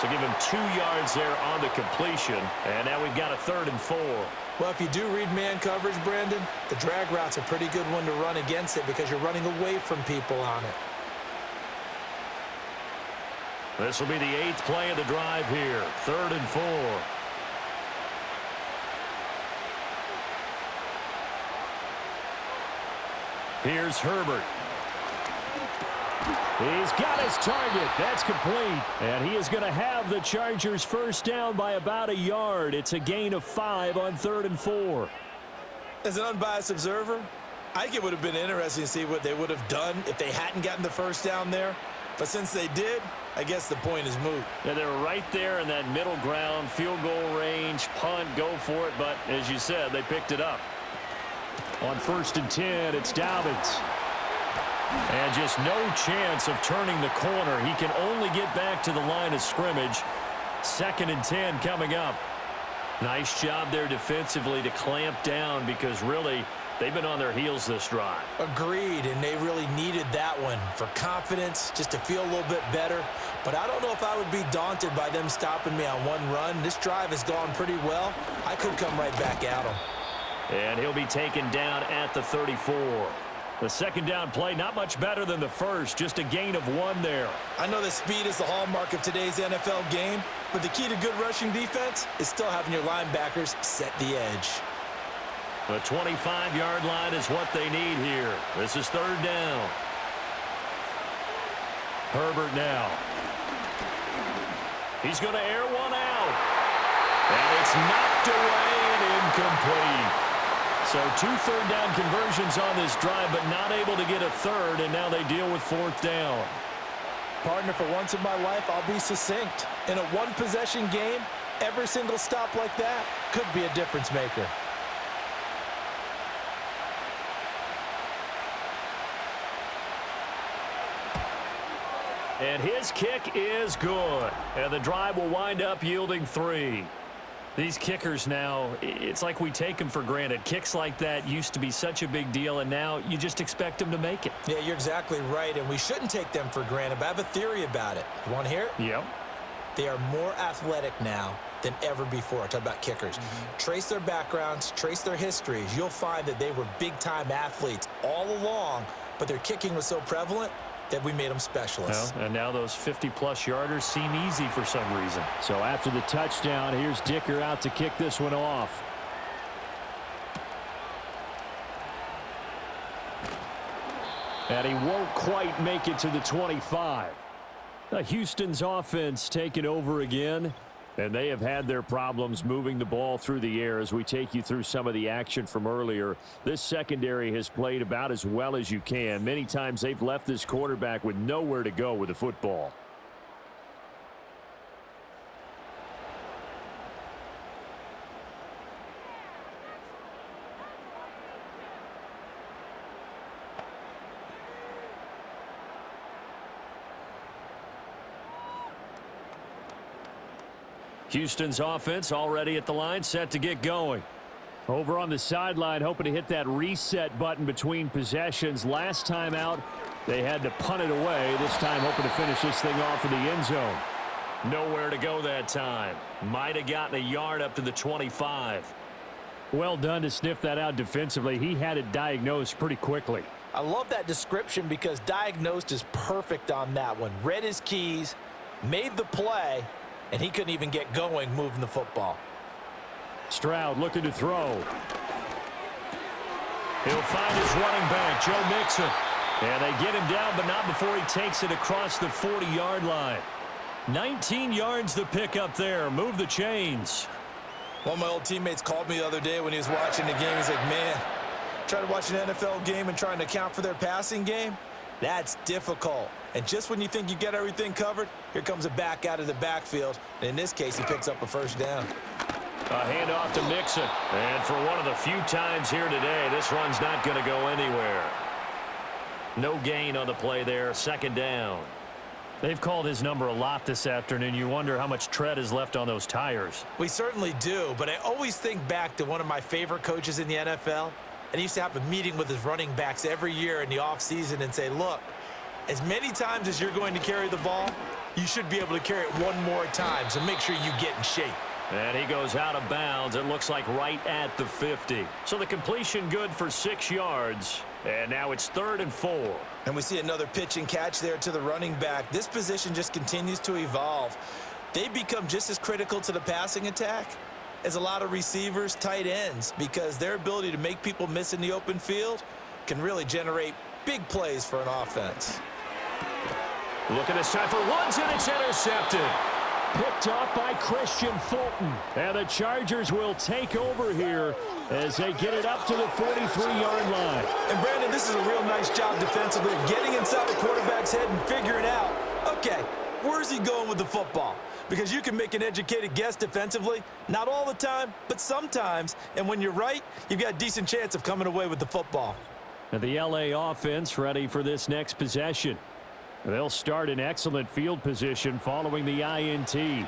So give him 2 yards there on the completion. And now we've got a 3rd and 4. Well, if you do read man coverage, Brandon, the drag route's a pretty good one to run against it because you're running away from people on it. This will be the 8th play of the drive here. 3rd and 4. Here's Herbert. He's got his target. That's complete. And he is going to have the Chargers first down by about a yard. It's a gain of 5 on 3rd and 4. As an unbiased observer, I think it would have been interesting to see what they would have done if they hadn't gotten the first down there. But since they did, I guess the point is moot. Yeah, they were right there in that middle ground, field goal range, punt, go for it. But as you said, they picked it up. On 1st and 10, it's Dobbins. And just no chance of turning the corner. He can only get back to the line of scrimmage. 2nd and 10 coming up. Nice job there defensively to clamp down because really they've been on their heels this drive. Agreed, and they really needed that one for confidence, just to feel a little bit better. But I don't know if I would be daunted by them stopping me on one run. This drive has gone pretty well. I could come right back at them. And he'll be taken down at the 34. The 2nd down play, not much better than the first, just a gain of 1 there. I know that speed is the hallmark of today's NFL game, but the key to good rushing defense is still having your linebackers set the edge. The 25-yard line is what they need here. This is 3rd down. Herbert now. He's going to air one out. And it's knocked away and incomplete. So 2 3rd down conversions on this drive, but not able to get a 3rd, and now they deal with 4th down. Partner, for once in my life, I'll be succinct. In a one-possession game, every single stop like that could be a difference maker. And his kick is good. And the drive will wind up yielding 3. These kickers now, it's like we take them for granted. Kicks like that used to be such a big deal, and now you just expect them to make it. Yeah, you're exactly right, and we shouldn't take them for granted, but I have a theory about it. You want to hear it? Yep. They are more athletic now than ever before. Talk about kickers. Trace their backgrounds, trace their histories. You'll find that they were big-time athletes all along, but their kicking was so prevalent that we made them specialists. Well, and now those 50-plus yarders seem easy for some reason. So after the touchdown, here's Dicker out to kick this one off. And he won't quite make it to the 25. Houston's offense taking over again. And they have had their problems moving the ball through the air as we take you through some of the action from earlier. This secondary has played about as well as you can. Many times they've left this quarterback with nowhere to go with the football. Houston's offense already at the line, set to get going. Over on the sideline, hoping to hit that reset button between possessions. Last time out, they had to punt it away. This time, hoping to finish this thing off in the end zone. Nowhere to go that time. Might have gotten a yard up to the 25. Well done to sniff that out defensively. He had it diagnosed pretty quickly. I love that description because diagnosed is perfect on that one. Read his keys, made the play, and he couldn't even get going moving the football. Stroud looking to throw. He'll find his running back, Joe Mixon. And they get him down, but not before he takes it across the 40-yard line. 19 yards to pick up there. Move the chains. One of my old teammates called me the other day when he was watching the game. He's like, man, trying to watch an NFL game and trying to account for their passing game, that's difficult. And just when you think you get everything covered, here comes a back out of the backfield. And in this case, he picks up a first down. A handoff to Mixon. And for one of the few times here today, this run's not going to go anywhere. No gain on the play there. Second down. They've called his number a lot this afternoon. You wonder how much tread is left on those tires. We certainly do, but I always think back to one of my favorite coaches in the NFL. And he used to have a meeting with his running backs every year in the offseason and say, look, as many times as you're going to carry the ball, you should be able to carry it one more time, so make sure you get in shape. And he goes out of bounds. It looks like right at the 50. So the completion good for 6 yards. And now it's 3rd and 4. And we see another pitch and catch there to the running back. This position just continues to evolve. They become just as critical to the passing attack as a lot of receivers, tight ends, because their ability to make people miss in the open field can really generate big plays for an offense. Look at this time for Woods, and it's intercepted. Picked off by Christian Fulton. And the Chargers will take over here as they get it up to the 43-yard line. And, Brandon, this is a real nice job defensively of getting inside the quarterback's head and figuring out, okay, where's he going with the football? Because you can make an educated guess defensively, not all the time, but sometimes. And when you're right, you've got a decent chance of coming away with the football. And the LA offense ready for this next possession. They'll start in excellent field position following the INT.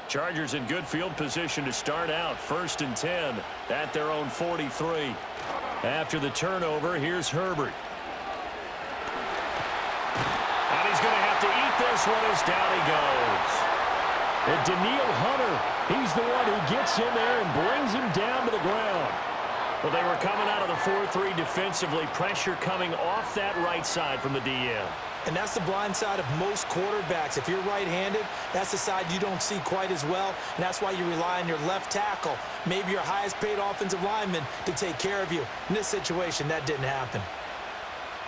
Chargers in good field position to start out. 1st and 10 at their own 43. After the turnover, here's Herbert. And he's going to have to eat this one as down he goes. And Daniil Hunter, he's the one who gets in there and brings him down to the ground. Well, they were coming out of the 4-3 defensively. Pressure coming off that right side from the DM. And that's the blind side of most quarterbacks. If you're right-handed, that's the side you don't see quite as well. And that's why you rely on your left tackle, maybe your highest-paid offensive lineman, to take care of you. In this situation, that didn't happen.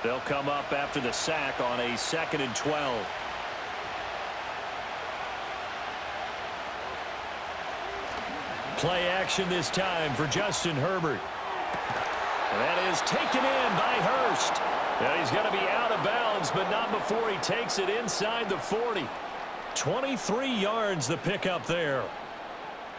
They'll come up after the sack on a 2nd and 12. Play action this time for Justin Herbert. That is taken in by Hurst. And he's going to be out of bounds, but not before he takes it inside the 40. 23 yards the pickup there.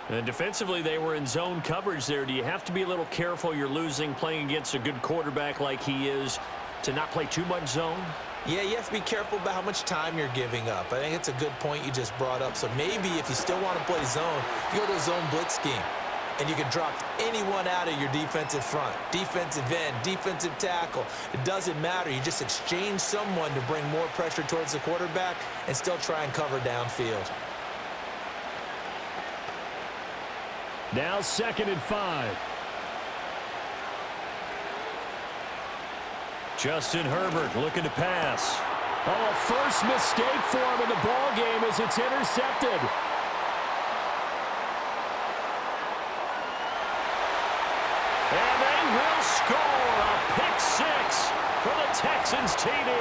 And defensively, they were in zone coverage there. Do you have to be a little careful? You're losing playing against a good quarterback like he is to not play too much zone? Yeah, you have to be careful about how much time you're giving up. I think it's a good point you just brought up. So maybe if you still want to play zone, you go to a zone blitz scheme. And you can drop anyone out of your defensive front, defensive end, defensive tackle. It doesn't matter. You just exchange someone to bring more pressure towards the quarterback and still try and cover downfield. Now 2nd and 5. Justin Herbert looking to pass. Oh, first mistake for him in the ball game as it's intercepted. And they will score a pick 6 for the Texans TD.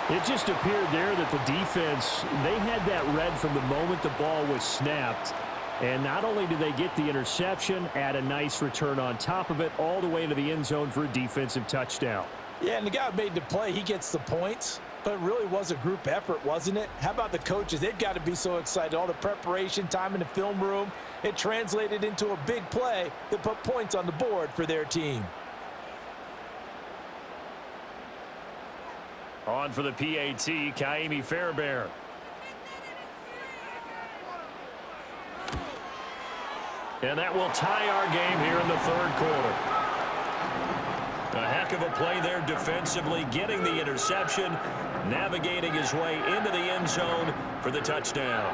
It just appeared there that the defense, they had that read from the moment the ball was snapped. And not only did they get the interception, add a nice return on top of it, all the way into the end zone for a defensive touchdown. Yeah, and the guy who made the play, he gets the points. But it really was a group effort, wasn't it? How about the coaches? They've got to be so excited. All the preparation, time in the film room, it translated into a big play that put points on the board for their team. On for the PAT, Kaimi Fairbairn. And that will tie our game here in the 3rd quarter. A heck of a play there defensively, getting the interception, navigating his way into the end zone for the touchdown.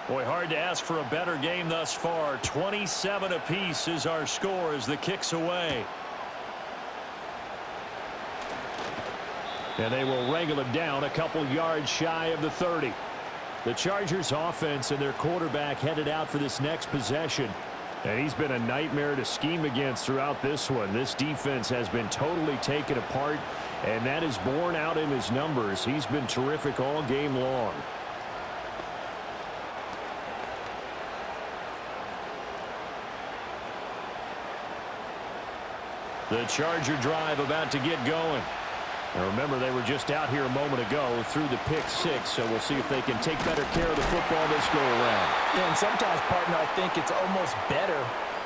Boy, hard to ask for a better game thus far. 27 apiece is our score as the kick's away. And they will wrangle him down a couple yards shy of the 30. The Chargers offense and their quarterback headed out for this next possession. And he's been a nightmare to scheme against throughout this one. This defense has been totally taken apart, and that is borne out in his numbers. He's been terrific all game long. The Charger drive about to get going. And remember, they were just out here a moment ago through the pick-6, so we'll see if they can take better care of the football this go-around. Yeah, and sometimes, partner, I think it's almost better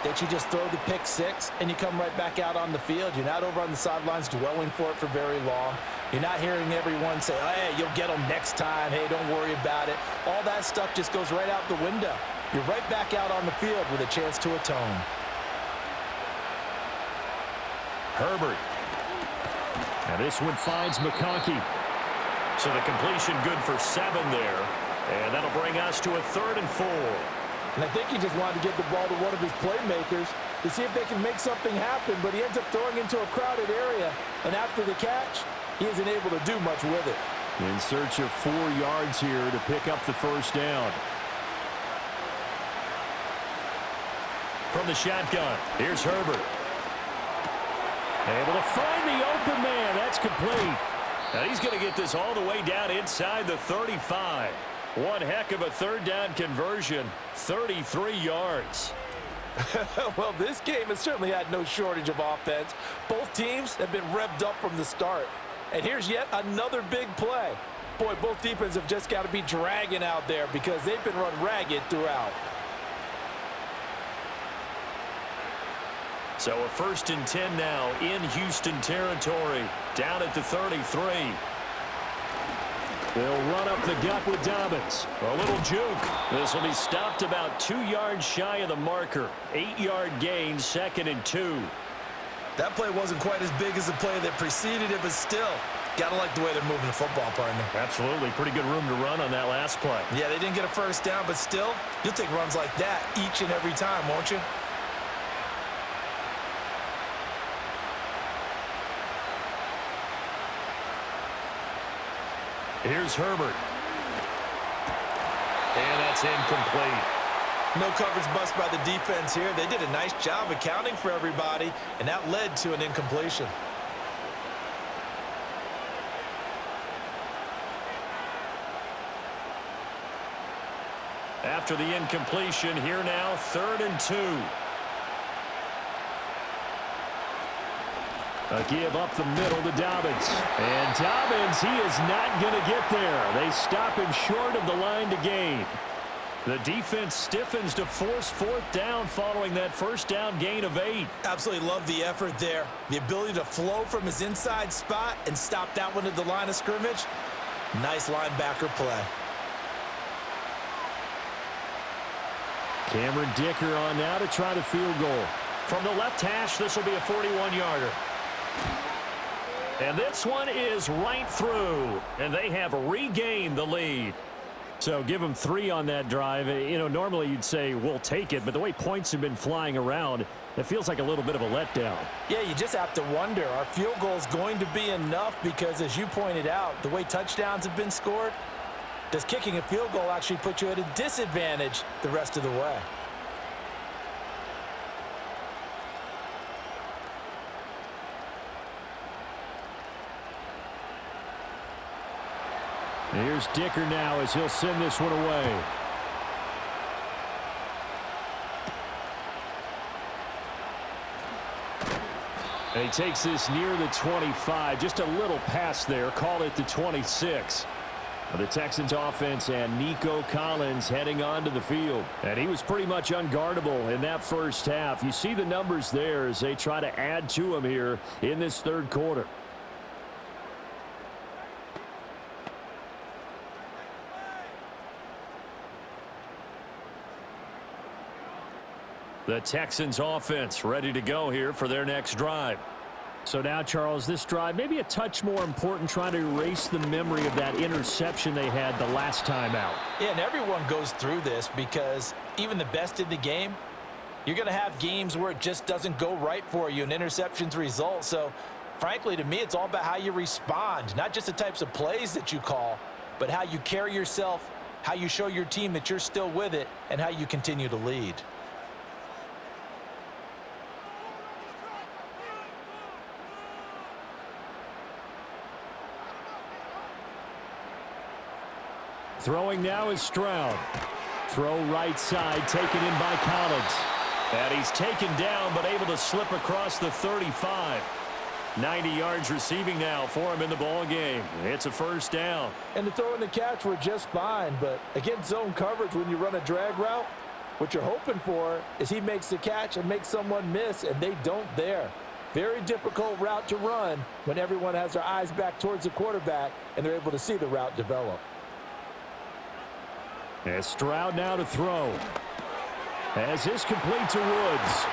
that you just throw the pick-6 and you come right back out on the field. You're not over on the sidelines dwelling for it for very long. You're not hearing everyone say, oh, hey, you'll get them next time. Hey, don't worry about it. All that stuff just goes right out the window. You're right back out on the field with a chance to atone. Herbert. Now this one finds McConkey. So the completion good for 7 there. And that'll bring us to a 3rd and 4. And I think he just wanted to get the ball to one of his playmakers to see if they can make something happen, but he ends up throwing into a crowded area. And after the catch, he isn't able to do much with it. In search of 4 yards here to pick up the first down. From the shotgun, here's Herbert. Able to find the open man. That's complete. Now he's going to get this all the way down inside the 35. One heck of a 3rd down conversion. 33 yards. Well, this game has certainly had no shortage of offense. Both teams have been revved up from the start. And here's yet another big play. Boy, both defenses have just got to be dragging out there because they've been run ragged throughout. So a 1st and 10 now in Houston territory. Down at the 33. They'll run up the gut with Dobbins. A little juke. This will be stopped about 2 yards shy of the marker. 8-yard gain, 2nd and 2. That play wasn't quite as big as the play that preceded it, but still, gotta like the way they're moving the football, partner. Absolutely. Pretty good room to run on that last play. Yeah, they didn't get a 1st down, but still, you'll take runs like that each and every time, won't you? Here's Herbert. And that's incomplete. No coverage bust by the defense here. They did a nice job accounting for everybody, and that led to an incompletion. After the incompletion, here now, 3rd and 2. A give up the middle to Dobbins. And Dobbins, he is not going to get there. They stop him short of the line to gain. The defense stiffens to force 4th down following that 1st down gain of 8. Absolutely love the effort there. The ability to flow from his inside spot and stop that one at the line of scrimmage. Nice linebacker play. Cameron Dicker on now to try the field goal. From the left hash, this will be a 41-yarder. And this one is right through. And they have regained the lead. So give them 3 on that drive. You know, normally you'd say we'll take it, but the way points have been flying around, it feels like a little bit of a letdown. Yeah, you just have to wonder, are field goals going to be enough? Because as you pointed out, the way touchdowns have been scored, does kicking a field goal actually put you at a disadvantage the rest of the way? Here's Dicker now as he'll send this one away. And he takes this near the 25. Just a little pass there. Call it the 26. The Texans offense and Nico Collins heading onto the field. And he was pretty much unguardable in that 1st half. You see the numbers there as they try to add to him here in this 3rd quarter. The Texans offense ready to go here for their next drive. So now, Charles, this drive maybe a touch more important, trying to erase the memory of that interception they had the last time out. Yeah, and everyone goes through this because even the best in the game, you're going to have games where it just doesn't go right for you and interceptions result. So frankly, to me, it's all about how you respond, not just the types of plays that you call, but how you carry yourself, how you show your team that you're still with it, and how you continue to lead. Throwing now is Stroud. Throw right side, taken in by Collins. And he's taken down, but able to slip across the 35. 90 yards receiving now for him in the ball game. It's a first down. And the throw and the catch were just fine, but against zone coverage, when you run a drag route, what you're hoping for is he makes the catch and makes someone miss, and they don't there. Very difficult route to run when everyone has their eyes back towards the quarterback and they're able to see the route develop. As Stroud now to throw. As this complete to Woods.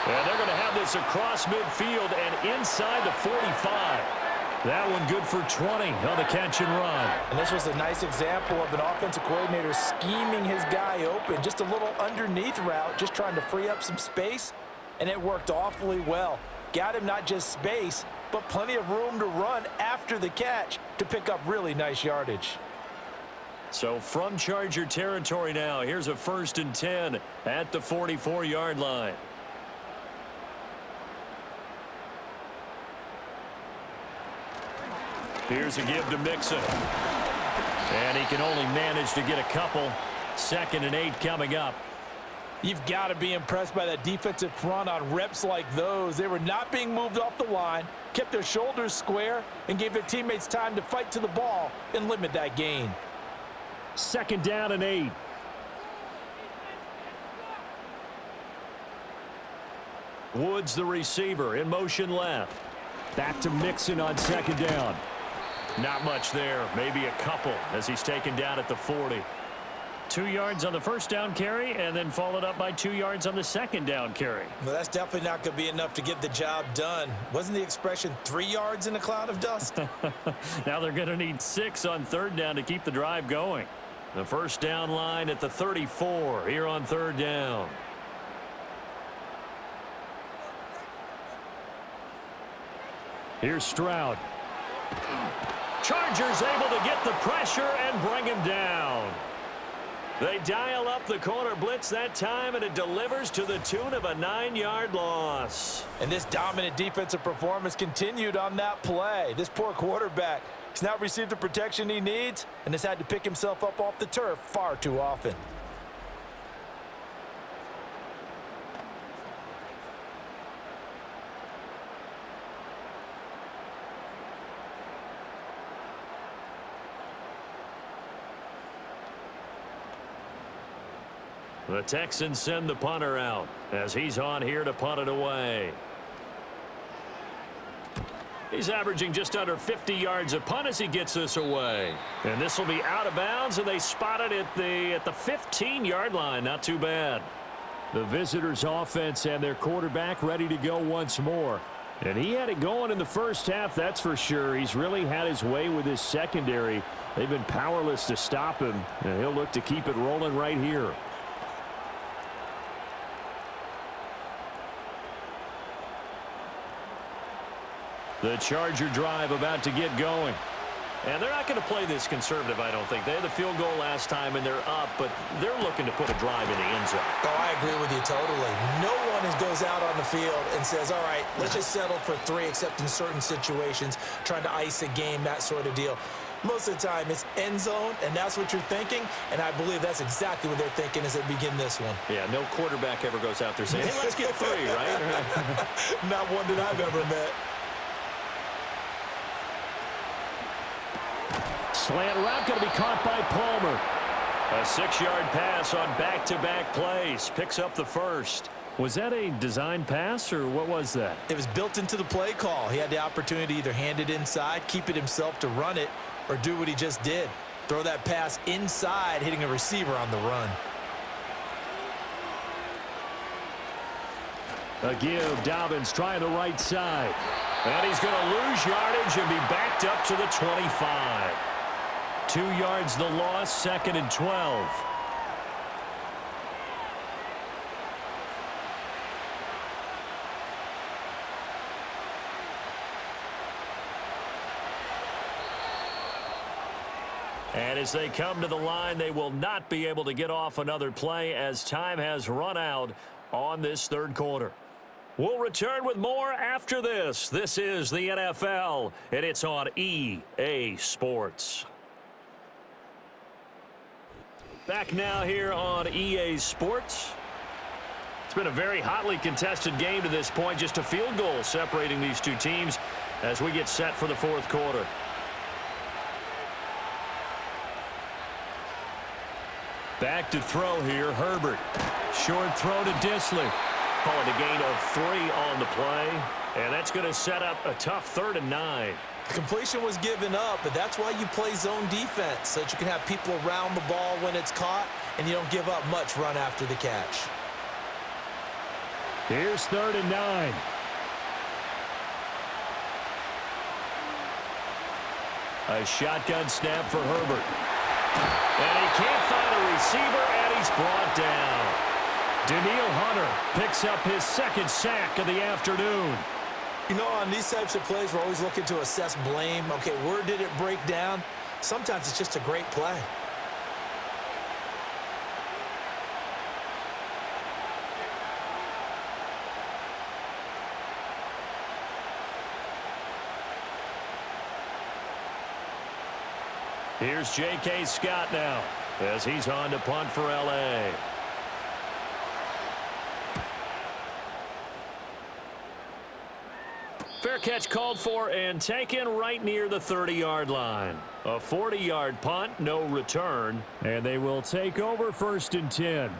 And they're going to have this across midfield and inside the 45. That one good for 20 on the catch and run. And this was a nice example of an offensive coordinator scheming his guy open. Just a little underneath route, just trying to free up some space. And it worked awfully well. Got him not just space, but plenty of room to run after the catch to pick up really nice yardage. So from Charger territory now, here's a 1st and 10 at the 44-yard line. Here's a give to Mixon. And he can only manage to get a couple. 2nd and 8 coming up. You've got to be impressed by that defensive front on reps like those. They were not being moved off the line, kept their shoulders square, and gave their teammates time to fight to the ball and limit that gain. 2nd down and 8. Woods, the receiver, in motion left. Back to Mixon on 2nd down. Not much there, maybe a couple as he's taken down at the 40. 2 yards on the 1st down carry and then followed up by 2 yards on the 2nd down carry. Well, that's definitely not going to be enough to get the job done. Wasn't the expression 3 yards in a cloud of dust? Now they're going to need 6 on 3rd down to keep the drive going. The 1st down line at the 34 here on 3rd down. Here's Stroud. Chargers able to get the pressure and bring him down. They dial up the corner blitz that time, and it delivers to the tune of a 9-yard loss. And this dominant defensive performance continued on that play. This poor quarterback has not received the protection he needs and has had to pick himself up off the turf far too often. The Texans send the punter out as he's on here to punt it away. He's averaging just under 50 yards a punt as he gets this away. And this will be out of bounds, and they spot it at the 15-yard line. Not too bad. The visitors' offense and their quarterback ready to go once more. And he had it going in the first half, that's for sure. He's really had his way with his secondary. They've been powerless to stop him, and he'll look to keep it rolling right here. The Charger drive about to get going. And they're not going to play this conservative, I don't think. They had the field goal last time, and they're up, but they're looking to put a drive in the end zone. Oh, I agree with you totally. No one goes out on the field and says, all right, let's just settle for 3, except in certain situations, trying to ice a game, that sort of deal. Most of the time, it's end zone, and that's what you're thinking, and I believe that's exactly what they're thinking as they begin this one. Yeah, no quarterback ever goes out there saying, hey, let's get 3, right? Not one that I've ever met. Slant route going to be caught by Palmer. A 6-yard pass on back-to-back plays. Picks up the first. Was that a design pass, or what was that? It was built into the play call. He had the opportunity to either hand it inside, keep it himself to run it, or do what he just did. Throw that pass inside, hitting a receiver on the run. A give. Dobbins trying the right side. And he's going to lose yardage and be backed up to the 25. 2 yards the loss, 2nd and 12. And as they come to the line, they will not be able to get off another play as time has run out on this third quarter. We'll return with more after this. This is the NFL, and it's on EA Sports. Back now here on EA Sports. It's been a very hotly contested game to this point. Just a field goal separating these two teams as we get set for the fourth quarter. Back to throw here, Herbert. Short throw to Disley. Calling a gain of 3 on the play. And that's going to set up a tough 3rd and 9. The completion was given up, but that's why you play zone defense, so that you can have people around the ball when it's caught, and you don't give up much run after the catch. Here's 3rd and 9. A shotgun snap for Herbert. And he can't find a receiver, and he's brought down. Daniil Hunter picks up his 2nd sack of the afternoon. You know, on these types of plays, we're always looking to assess blame. Okay, where did it break down? Sometimes it's just a great play. Here's J.K. Scott now as he's on to punt for L.A. Fair catch called for and taken right near the 30-yard line. A 40-yard punt, no return. And they will take over 1st and 10.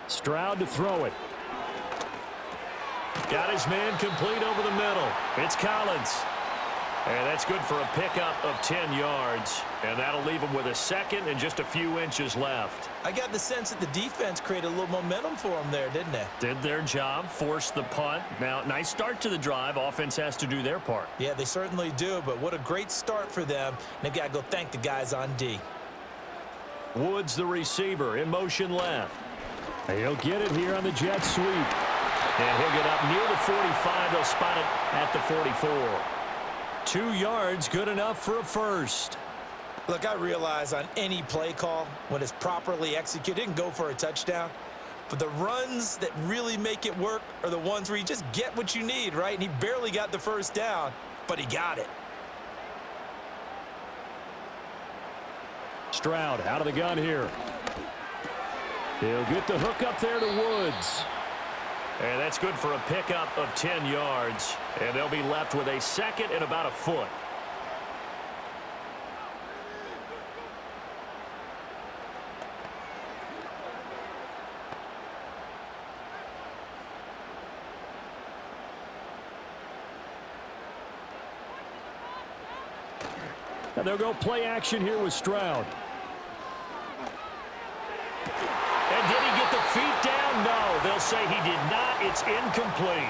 Stroud to throw it. Got his man complete over the middle. It's Collins. And that's good for a pickup of 10 yards. And that'll leave him with a 2nd and just a few inches left. I got the sense that the defense created a little momentum for them there, didn't they? Did their job, forced the punt. Now, nice start to the drive. Offense has to do their part. Yeah, they certainly do, but what a great start for them. And they've got to go thank the guys on D. Woods, the receiver, in motion left. He'll get it here on the jet sweep. And he'll get up near the 45. They'll spot it at the 44. 2 yards, good enough for a first. Look, I realize on any play call, when it's properly executed, it can go for a touchdown. But the runs that really make it work are the ones where you just get what you need, right? And he barely got the first down, but he got it. Stroud out of the gun here. He'll get the hook up there to Woods. And that's good for a pickup of 10 yards. And they'll be left with a 2nd and about a foot. And they'll go play action here with Stroud. And did he get the feet down? No, they'll say he did not. It's incomplete.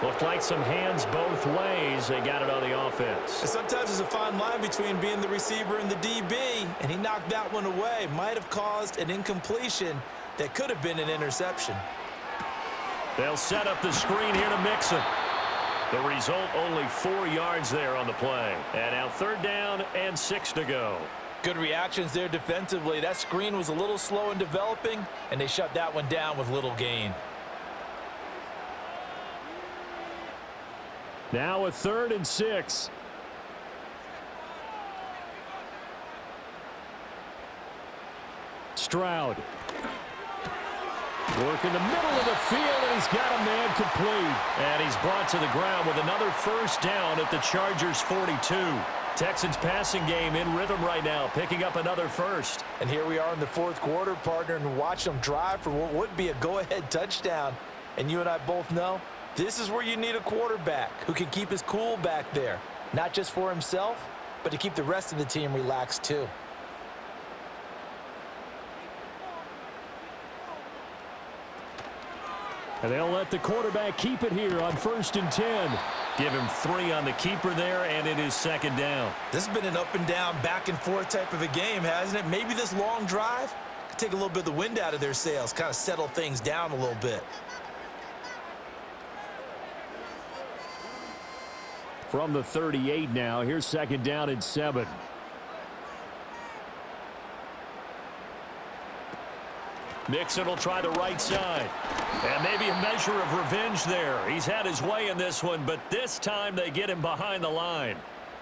Looked like some hands both ways. They got it on the offense. And sometimes there's a fine line between being the receiver and the DB, and he knocked that one away. Might have caused an incompletion that could have been an interception. They'll set up the screen here to Mixon. The result, only 4 yards there on the play. And now 3rd down and 6 to go. Good reactions there defensively. That screen was a little slow in developing, and they shut that one down with little gain. Now a 3rd and 6. Stroud. Work in the middle of the field, and he's got a man complete. And he's brought to the ground with another 1st down at the Chargers' 42. Texans passing game in rhythm right now, picking up another 1st. And here we are in the 4th quarter, partner, and watch them drive for what would be a go-ahead touchdown. And you and I both know this is where you need a quarterback who can keep his cool back there, not just for himself, but to keep the rest of the team relaxed too. And they'll let the quarterback keep it here on 1st and 10. Give him 3 on the keeper there, and it is 2nd down. This has been an up and down, back and forth type of a game, hasn't it? Maybe this long drive could take a little bit of the wind out of their sails, kind of settle things down a little bit. From the 38 now, here's 2nd down and 7. Mixon will try the right side. And maybe a measure of revenge there. He's had his way in this one, but this time they get him behind the line.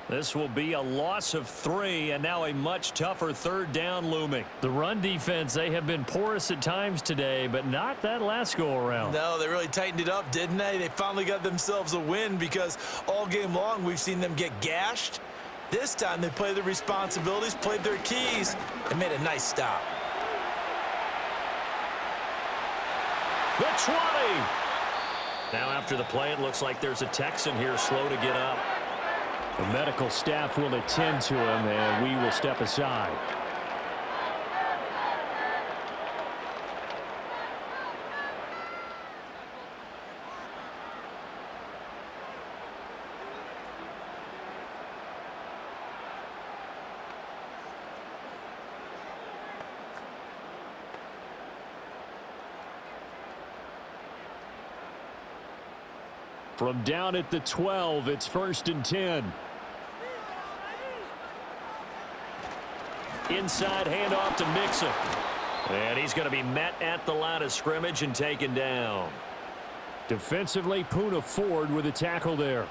This will be a loss of 3, and now a much tougher 3rd down looming. The run defense, they have been porous at times today, but not that last go-around. No, they really tightened it up, didn't they? They finally got themselves a win because all game long we've seen them get gashed. This time they played their responsibilities, played their keys, and made a nice stop. The 20. Now after the play, it looks like there's a Texan here slow to get up. The medical staff will attend to him, and we will step aside. From down at the 12, it's 1st and 10. Inside handoff to Mixon. And he's going to be met at the line of scrimmage and taken down. Defensively, Poona Ford with a tackle there.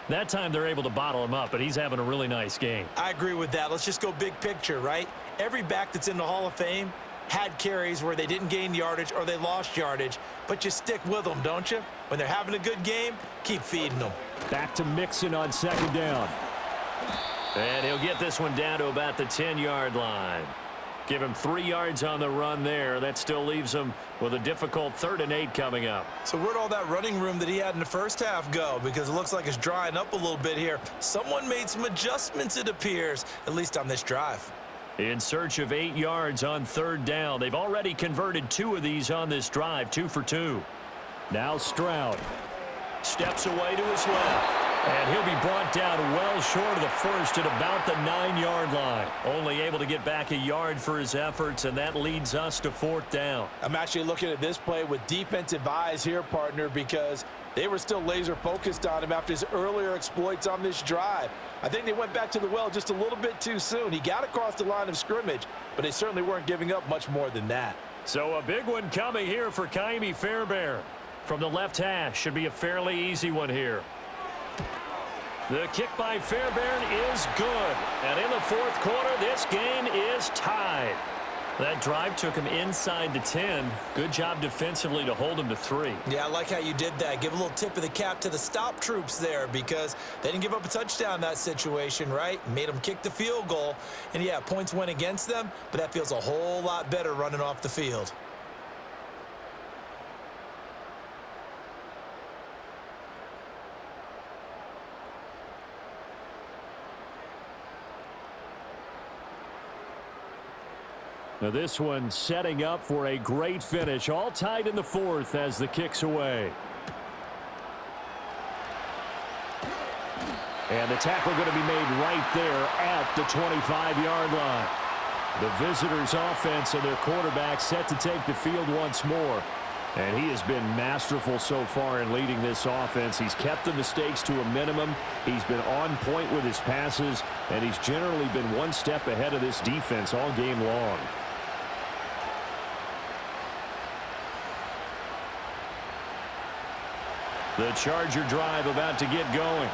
That time they're able to bottle him up, but he's having a really nice game. I agree with that. Let's just go big picture, right? Every back that's in the Hall of Fame had carries where they didn't gain yardage or they lost yardage, but you stick with them, don't you? When they're having a good game, keep feeding them. Back to Mixon on 2nd down. And he'll get this one down to about the 10-yard line. Give him 3 yards on the run there. That still leaves him with a difficult 3rd and 8 coming up. So where'd all that running room that he had in the first half go? Because it looks like it's drying up a little bit here. Someone made some adjustments, it appears, at least on this drive. In search of 8 yards on 3rd down. They've already converted 2 of these on this drive, 2 for 2. Now Stroud. Steps away to his left. And he'll be brought down well short of the first at about the 9-yard line. Only able to get back a yard for his efforts, and that leads us to 4th down. I'm actually looking at this play with defensive eyes here, partner, because they were still laser focused on him after his earlier exploits on this drive. I think they went back to the well just a little bit too soon. He got across the line of scrimmage, but they certainly weren't giving up much more than that. So a big one coming here for Kaimi Fairbairn. From the left hash, should be a fairly easy one here. The kick by Fairbairn is good. And in the 4th quarter, this game is tied. That drive took him inside the 10. Good job defensively to hold him to 3. Yeah, I like how you did that. Give a little tip of the cap to the stop troops there because they didn't give up a touchdown in that situation, right? Made them kick the field goal. And, yeah, points went against them, but that feels a whole lot better running off the field. Now this one setting up for a great finish. All tied in the 4th as the kick's away. And the tackle going to be made right there at the 25-yard line. The visitors' offense and their quarterback set to take the field once more. And he has been masterful so far in leading this offense. He's kept the mistakes to a minimum. He's been on point with his passes, and he's generally been one step ahead of this defense all game long. The Charger drive about to get going.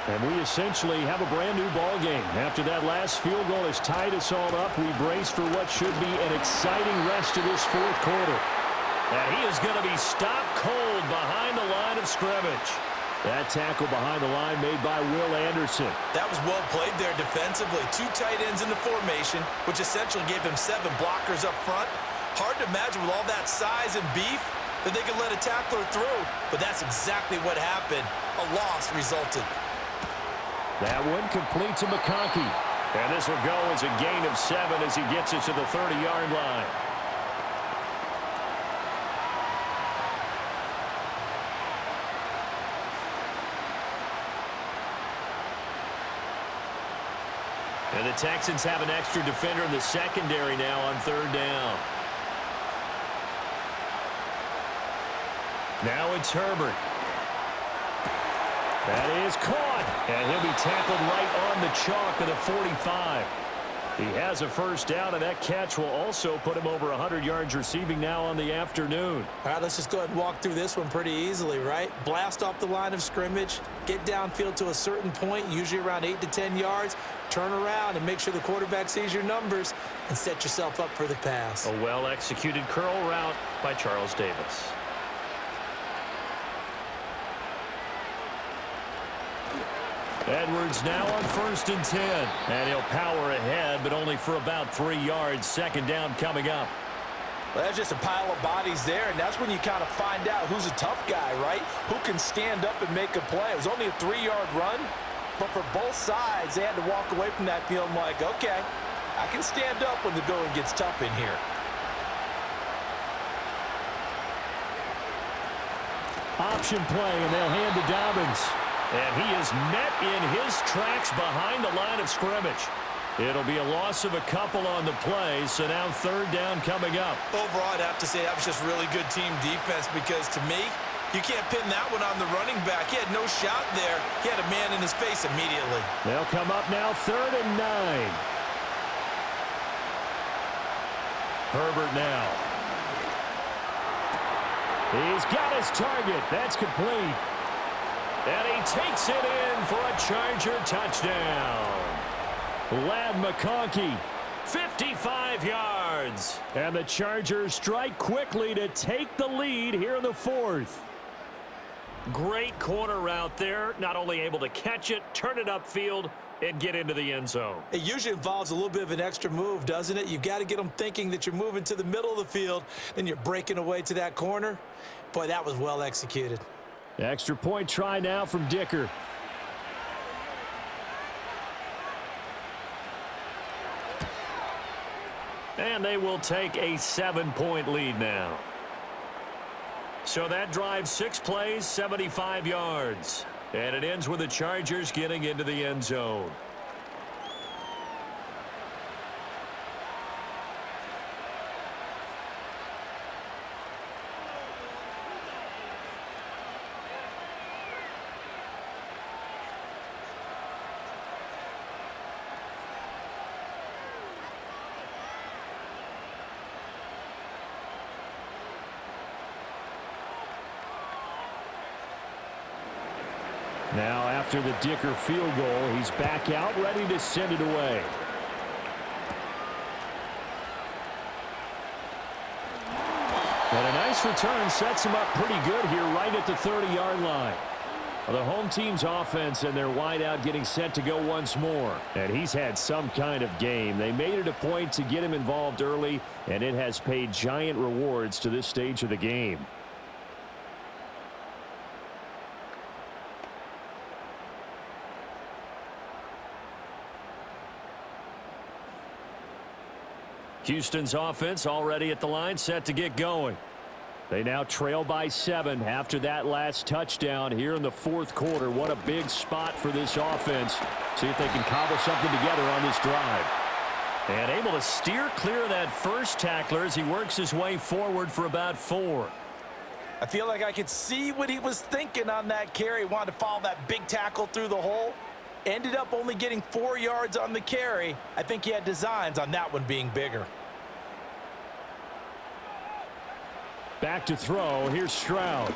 And we essentially have a brand new ball game. After that last field goal has tied us all up, we brace for what should be an exciting rest of this 4th quarter. And he is going to be stopped cold behind the line of scrimmage. That tackle behind the line made by Will Anderson. That was well played there defensively. 2 tight ends in the formation, which essentially gave them 7 blockers up front. Hard to imagine with all that size and beef that they could let a tackler through, but that's exactly what happened. A loss resulted. That one complete to McConkey. And this will go as a gain of 7 as he gets it to the 30-yard line. And the Texans have an extra defender in the secondary now on third down. Now it's Herbert. That is caught. And he'll be tackled right on the chalk of the 45. He has a first down, and that catch will also put him over 100 yards receiving now on the afternoon. All right, let's just go ahead and walk through this one pretty easily, right? Blast off the line of scrimmage, get downfield to a certain point, usually around 8 to 10 yards, turn around and make sure the quarterback sees your numbers and set yourself up for the pass. A well-executed curl route by Charles Davis. Edwards now on 1st and 10. And he'll power ahead, but only for about 3 yards. Second down coming up. Well, that's just a pile of bodies there, and that's when you kind of find out who's a tough guy, right? Who can stand up and make a play. It was only a 3-yard run, but for both sides, they had to walk away from that field like, okay, I can stand up when the going gets tough in here. Option play, and they'll hand to Dobbins. And he is met in his tracks behind the line of scrimmage. It'll be a loss of a couple on the play, so now third down coming up. Overall, I'd have to say that was just really good team defense because, to me, you can't pin that one on the running back. He had no shot there. He had a man in his face immediately. They'll come up now 3rd and 9. Herbert now. He's got his target. That's complete. And he takes it in for a Charger touchdown. Ladd McConkey. 55 yards. And the Chargers strike quickly to take the lead here in the 4th. Great corner route there. Not only able to catch it, turn it upfield, and get into the end zone. It usually involves a little bit of an extra move, doesn't it? You've got to get them thinking that you're moving to the middle of the field, and you're breaking away to that corner. Boy, that was well executed. Extra point try now from Dicker. And they will take a 7-point lead now. So that drives 6 plays, 75 yards. And it ends with the Chargers getting into the end zone. Now after the Dicker field goal, he's back out ready to send it away. And a nice return sets him up pretty good here right at the 30-yard line. The home team's offense and their wideout getting set to go once more. And he's had some kind of game. They made it a point to get him involved early, and it has paid giant rewards to this stage of the game. Houston's offense already at the line, set to get going. They now trail by 7 after that last touchdown here in the 4th quarter. What a big spot for this offense. See if they can cobble something together on this drive. And able to steer clear of that first tackler as he works his way forward for about 4. I feel like I could see what he was thinking on that carry. Wanted to follow that big tackle through the hole. Ended up only getting 4 yards on the carry. I think he had designs on that one being bigger. Back to throw. Here's Stroud.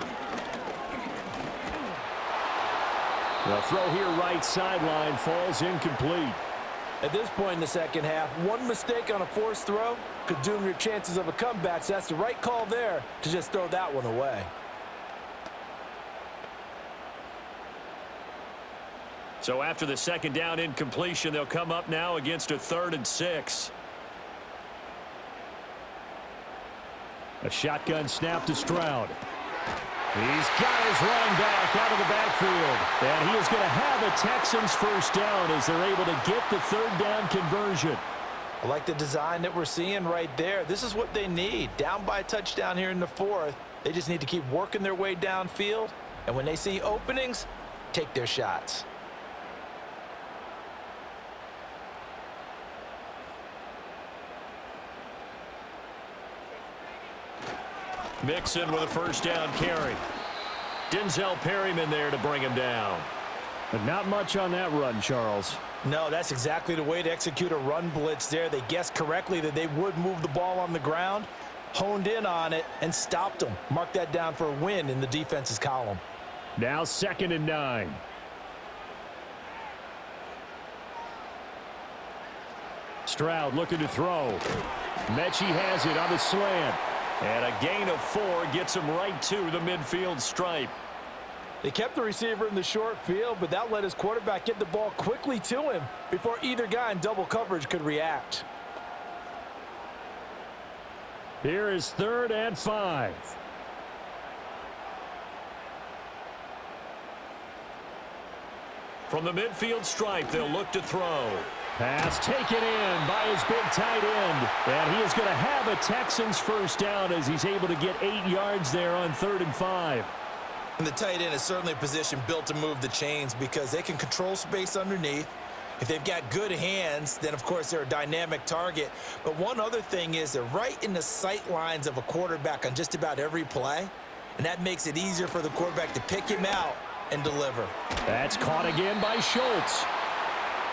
The throw here right sideline falls incomplete. At this point in the second half, one mistake on a forced throw could doom your chances of a comeback. So that's the right call there to just throw that one away. So after the second down incompletion, they'll come up now against a 3rd and 6. A shotgun snap to Stroud. He's got his running back out of the backfield. And he is going to have a Texans first down as they're able to get the 3rd down conversion. I like the design that we're seeing right there. This is what they need. Down by a touchdown here in the 4th. They just need to keep working their way downfield. And when they see openings, take their shots. Mixon with a first down carry. Denzel Perryman there to bring him down. But not much on that run, Charles. No, that's exactly the way to execute a run blitz there. They guessed correctly that they would move the ball on the ground, honed in on it, and stopped them. Mark that down for a win in the defense's column. Now 2nd and 9. Stroud looking to throw. Mechie has it on the slant. And a gain of 4 gets him right to the midfield stripe. They kept the receiver in the short field, but that let his quarterback get the ball quickly to him before either guy in double coverage could react. Here is 3rd and 5. From the midfield stripe, they'll look to throw. Pass taken in by his big tight end. And he is going to have a Texans first down as he's able to get 8 yards there on 3rd and 5. And the tight end is certainly a position built to move the chains because they can control space underneath. If they've got good hands, then, of course, they're a dynamic target. But one other thing is they're right in the sight lines of a quarterback on just about every play, and that makes it easier for the quarterback to pick him out and deliver. That's caught again by Schultz.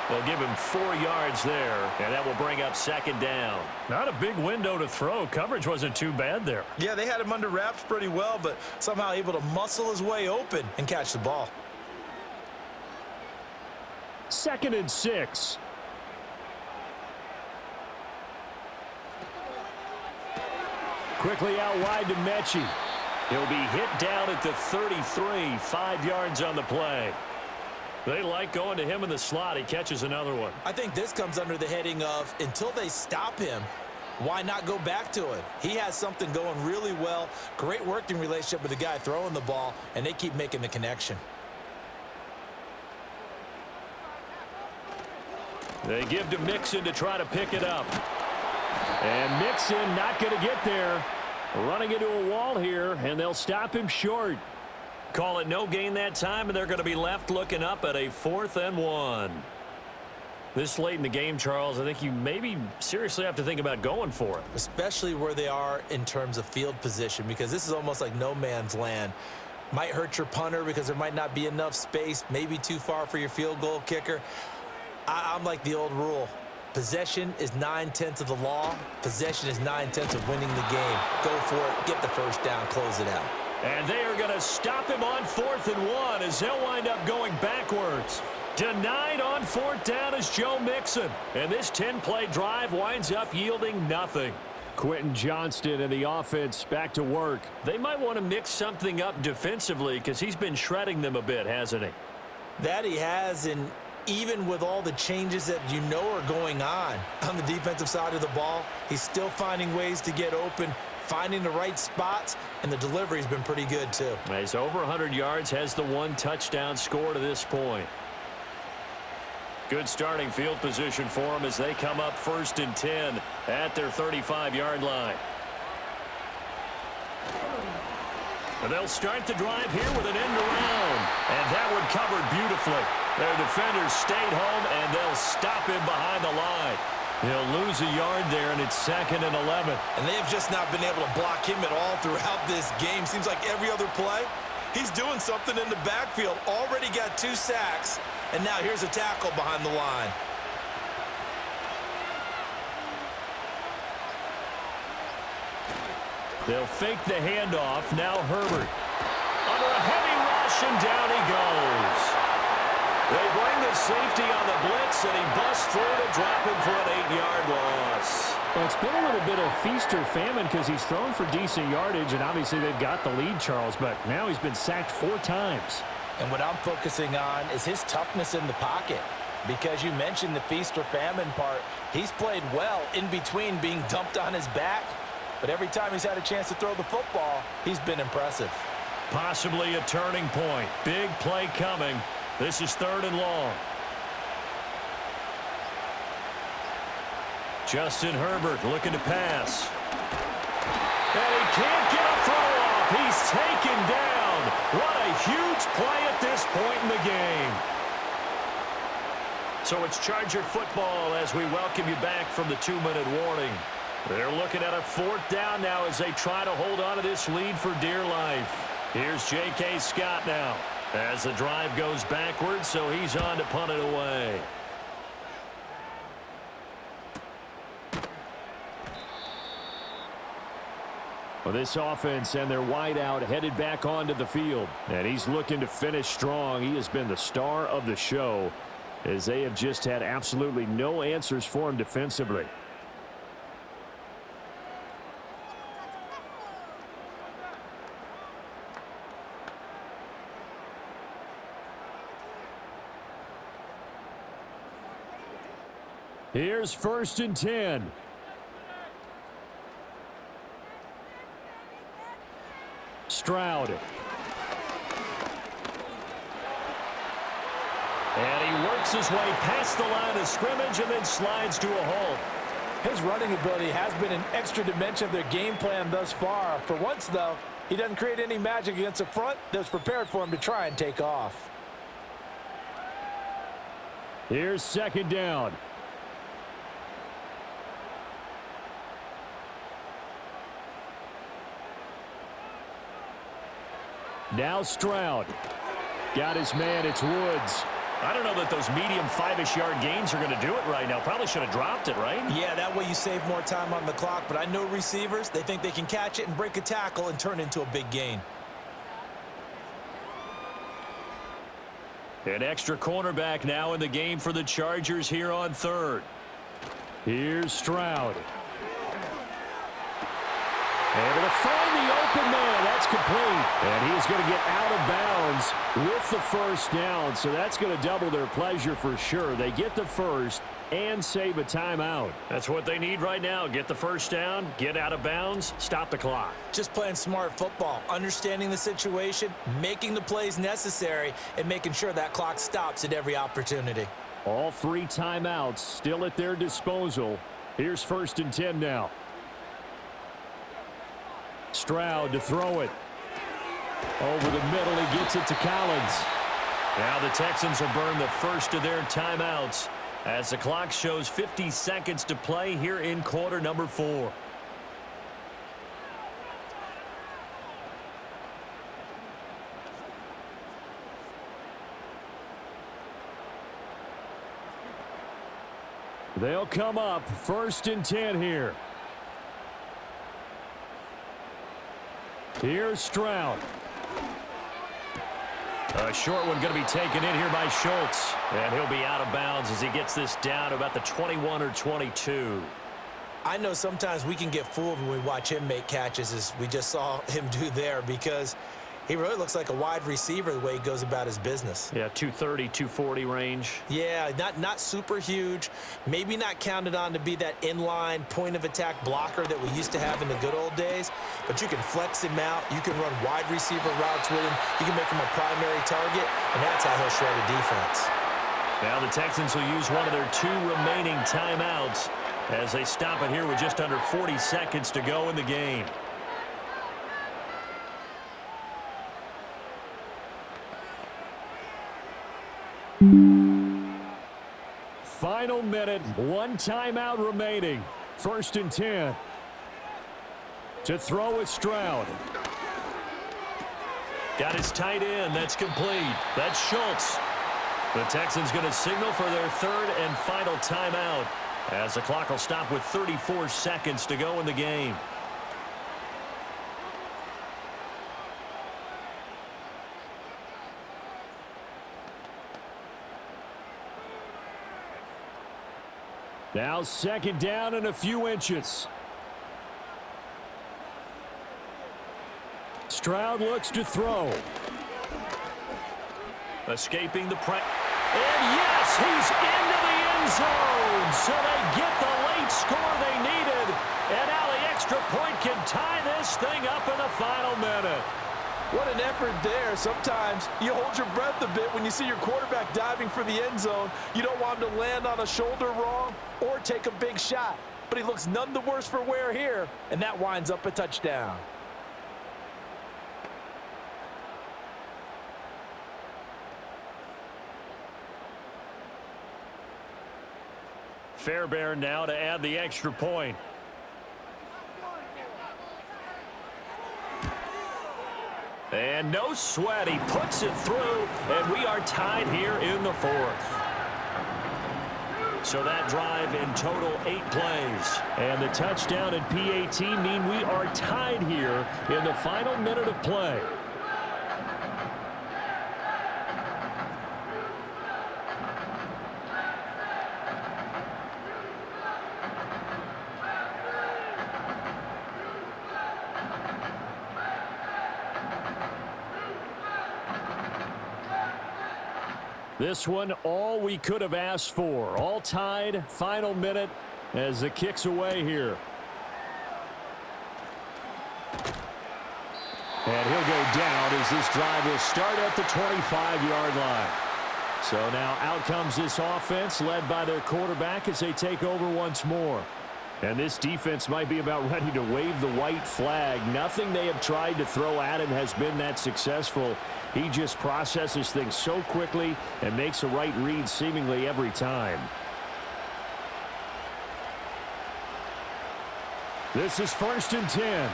They'll give him 4 yards there, and that will bring up 2nd down. Not a big window to throw. Coverage wasn't too bad there. Yeah, they had him under wraps pretty well, but somehow able to muscle his way open and catch the ball. 2nd and 6. Quickly out wide to Mechie. He'll be hit down at the 33, 5 yards on the play. They like going to him in the slot. He catches another one. I think this comes under the heading of until they stop him, why not go back to it? He has something going really well, great working relationship with the guy throwing the ball, and they keep making the connection. They give to Mixon to try to pick it up. And Mixon not going to get there. Running into a wall here, and they'll stop him short. Call it no gain that time, and they're going to be left looking up at a 4th and 1. This late in the game, Charles, I think you maybe seriously have to think about going for it. Especially where they are in terms of field position, because this is almost like no man's land. Might hurt your punter because there might not be enough space, maybe too far for your field goal kicker. I'm like the old rule. Possession is 9/10 of the law. Possession is 9/10 of winning the game. Go for it. Get the first down. Close it out. And they are going to stop him on 4th and 1 as they'll wind up going backwards. Denied on 4th down is Joe Mixon. And this 10-play drive winds up yielding nothing. Quentin Johnston and the offense back to work. They might want to mix something up defensively because he's been shredding them a bit, hasn't he? That he has, and even with all the changes that you know are going on the defensive side of the ball, he's still finding ways to get open, finding the right spots, and the delivery's been pretty good too. He's over 100 yards, has the 1 touchdown score to this point. Good starting field position for him as they come up 1st and 10 at their 35-yard line. And they'll start the drive here with an end around. And that one covered beautifully. Their defenders stayed home, and they'll stop him behind the line. He'll lose a yard there, and it's 2nd and 11. And they have just not been able to block him at all throughout this game. Seems like every other play, he's doing something in the backfield. Already got 2 sacks, and now here's a tackle behind the line. They'll fake the handoff. Now Herbert. Under a heavy rush, and down he goes. They bring the safety on the blitz, and he busts through to drop him for an 8-yard loss. Well, it's been a little bit of feast or famine because he's thrown for decent yardage, and obviously they've got the lead, Charles, but now he's been sacked 4 times. And what I'm focusing on is his toughness in the pocket. Because you mentioned the feast or famine part, he's played well in between being dumped on his back. But every time he's had a chance to throw the football, he's been impressive. Possibly a turning point. Big play coming. This is 3rd and long. Justin Herbert looking to pass. And he can't get a throw off. He's taken down. What a huge play at this point in the game. So it's Charger football as we welcome you back from the 2-minute warning. They're looking at a 4th down now as they try to hold on to this lead for dear life. Here's J.K. Scott now as the drive goes backwards, so he's on to punt it away. Well, this offense and their wideout headed back onto the field. And he's looking to finish strong. He has been the star of the show as they have just had absolutely no answers for him defensively. Here's 1st and 10. Stroud. And he works his way past the line of scrimmage and then slides to a halt. His running ability has been an extra dimension of their game plan thus far. For once, though, he doesn't create any magic against the front that's prepared for him to try and take off. Here's 2nd down. Now Stroud. Got his man, it's Woods. I don't know that those medium 5-ish yard gains are going to do it right now. Probably should have dropped it, right? Yeah, that way you save more time on the clock. But I know receivers, they think they can catch it and break a tackle and turn into a big gain. An extra cornerback now in the game for the Chargers here on 3rd. Here's Stroud. Able to find the open man. That's complete. And he's going to get out of bounds with the 1st down. So that's going to double their pleasure for sure. They get the 1st and save a timeout. That's what they need right now. Get the 1st down, get out of bounds, stop the clock. Just playing smart football, understanding the situation, making the plays necessary, and making sure that clock stops at every opportunity. All 3 timeouts still at their disposal. Here's 1st and 10 now. Stroud to throw it. Over the middle, he gets it to Collins. Now the Texans will burn the first of their timeouts as the clock shows 50 seconds to play here in quarter number 4. They'll come up 1st and 10 here. Here's Stroud. A short one going to be taken in here by Schultz. And he'll be out of bounds as he gets this down to about the 21 or 22. I know sometimes we can get fooled when we watch him make catches, as we just saw him do there, because he really looks like a wide receiver the way he goes about his business. Yeah, 230, 240 range. Yeah, not super huge. Maybe not counted on to be that inline point-of-attack blocker that we used to have in the good old days. But you can flex him out. You can run wide receiver routes with him. You can make him a primary target, and that's how he'll shred a defense. Now the Texans will use one of their 2 remaining timeouts as they stop it here with just under 40 seconds to go in the game. Final minute, 1 timeout remaining. 1st and 10. To throw with Stroud. Got his tight end. That's complete. That's Schultz. The Texans going to signal for their 3rd and final timeout as the clock will stop with 34 seconds to go in the game. Now 2nd down and a few inches. Stroud looks to throw. Escaping the press. And yes, he's into the end zone. So they get the late score they needed. And now the extra point can tie this thing up in the final minute. What an effort there. Sometimes you hold your breath a bit when you see your quarterback diving for the end zone. You don't want him to land on a shoulder wrong or take a big shot. But he looks none the worse for wear here, and that winds up a touchdown. Fairbairn now to add the extra point. And no sweat. He puts it through, and we are tied here in the fourth. So that drive in total 8 plays. And the touchdown and PAT mean we are tied here in the final minute of play. This one, all we could have asked for. All tied, final minute as the kick's away here. And he'll go down as this drive will start at the 25-yard line. So now out comes this offense led by their quarterback as they take over once more. And this defense might be about ready to wave the white flag. Nothing they have tried to throw at him has been that successful. He just processes things so quickly and makes a right read seemingly every time. This is 1st and 10.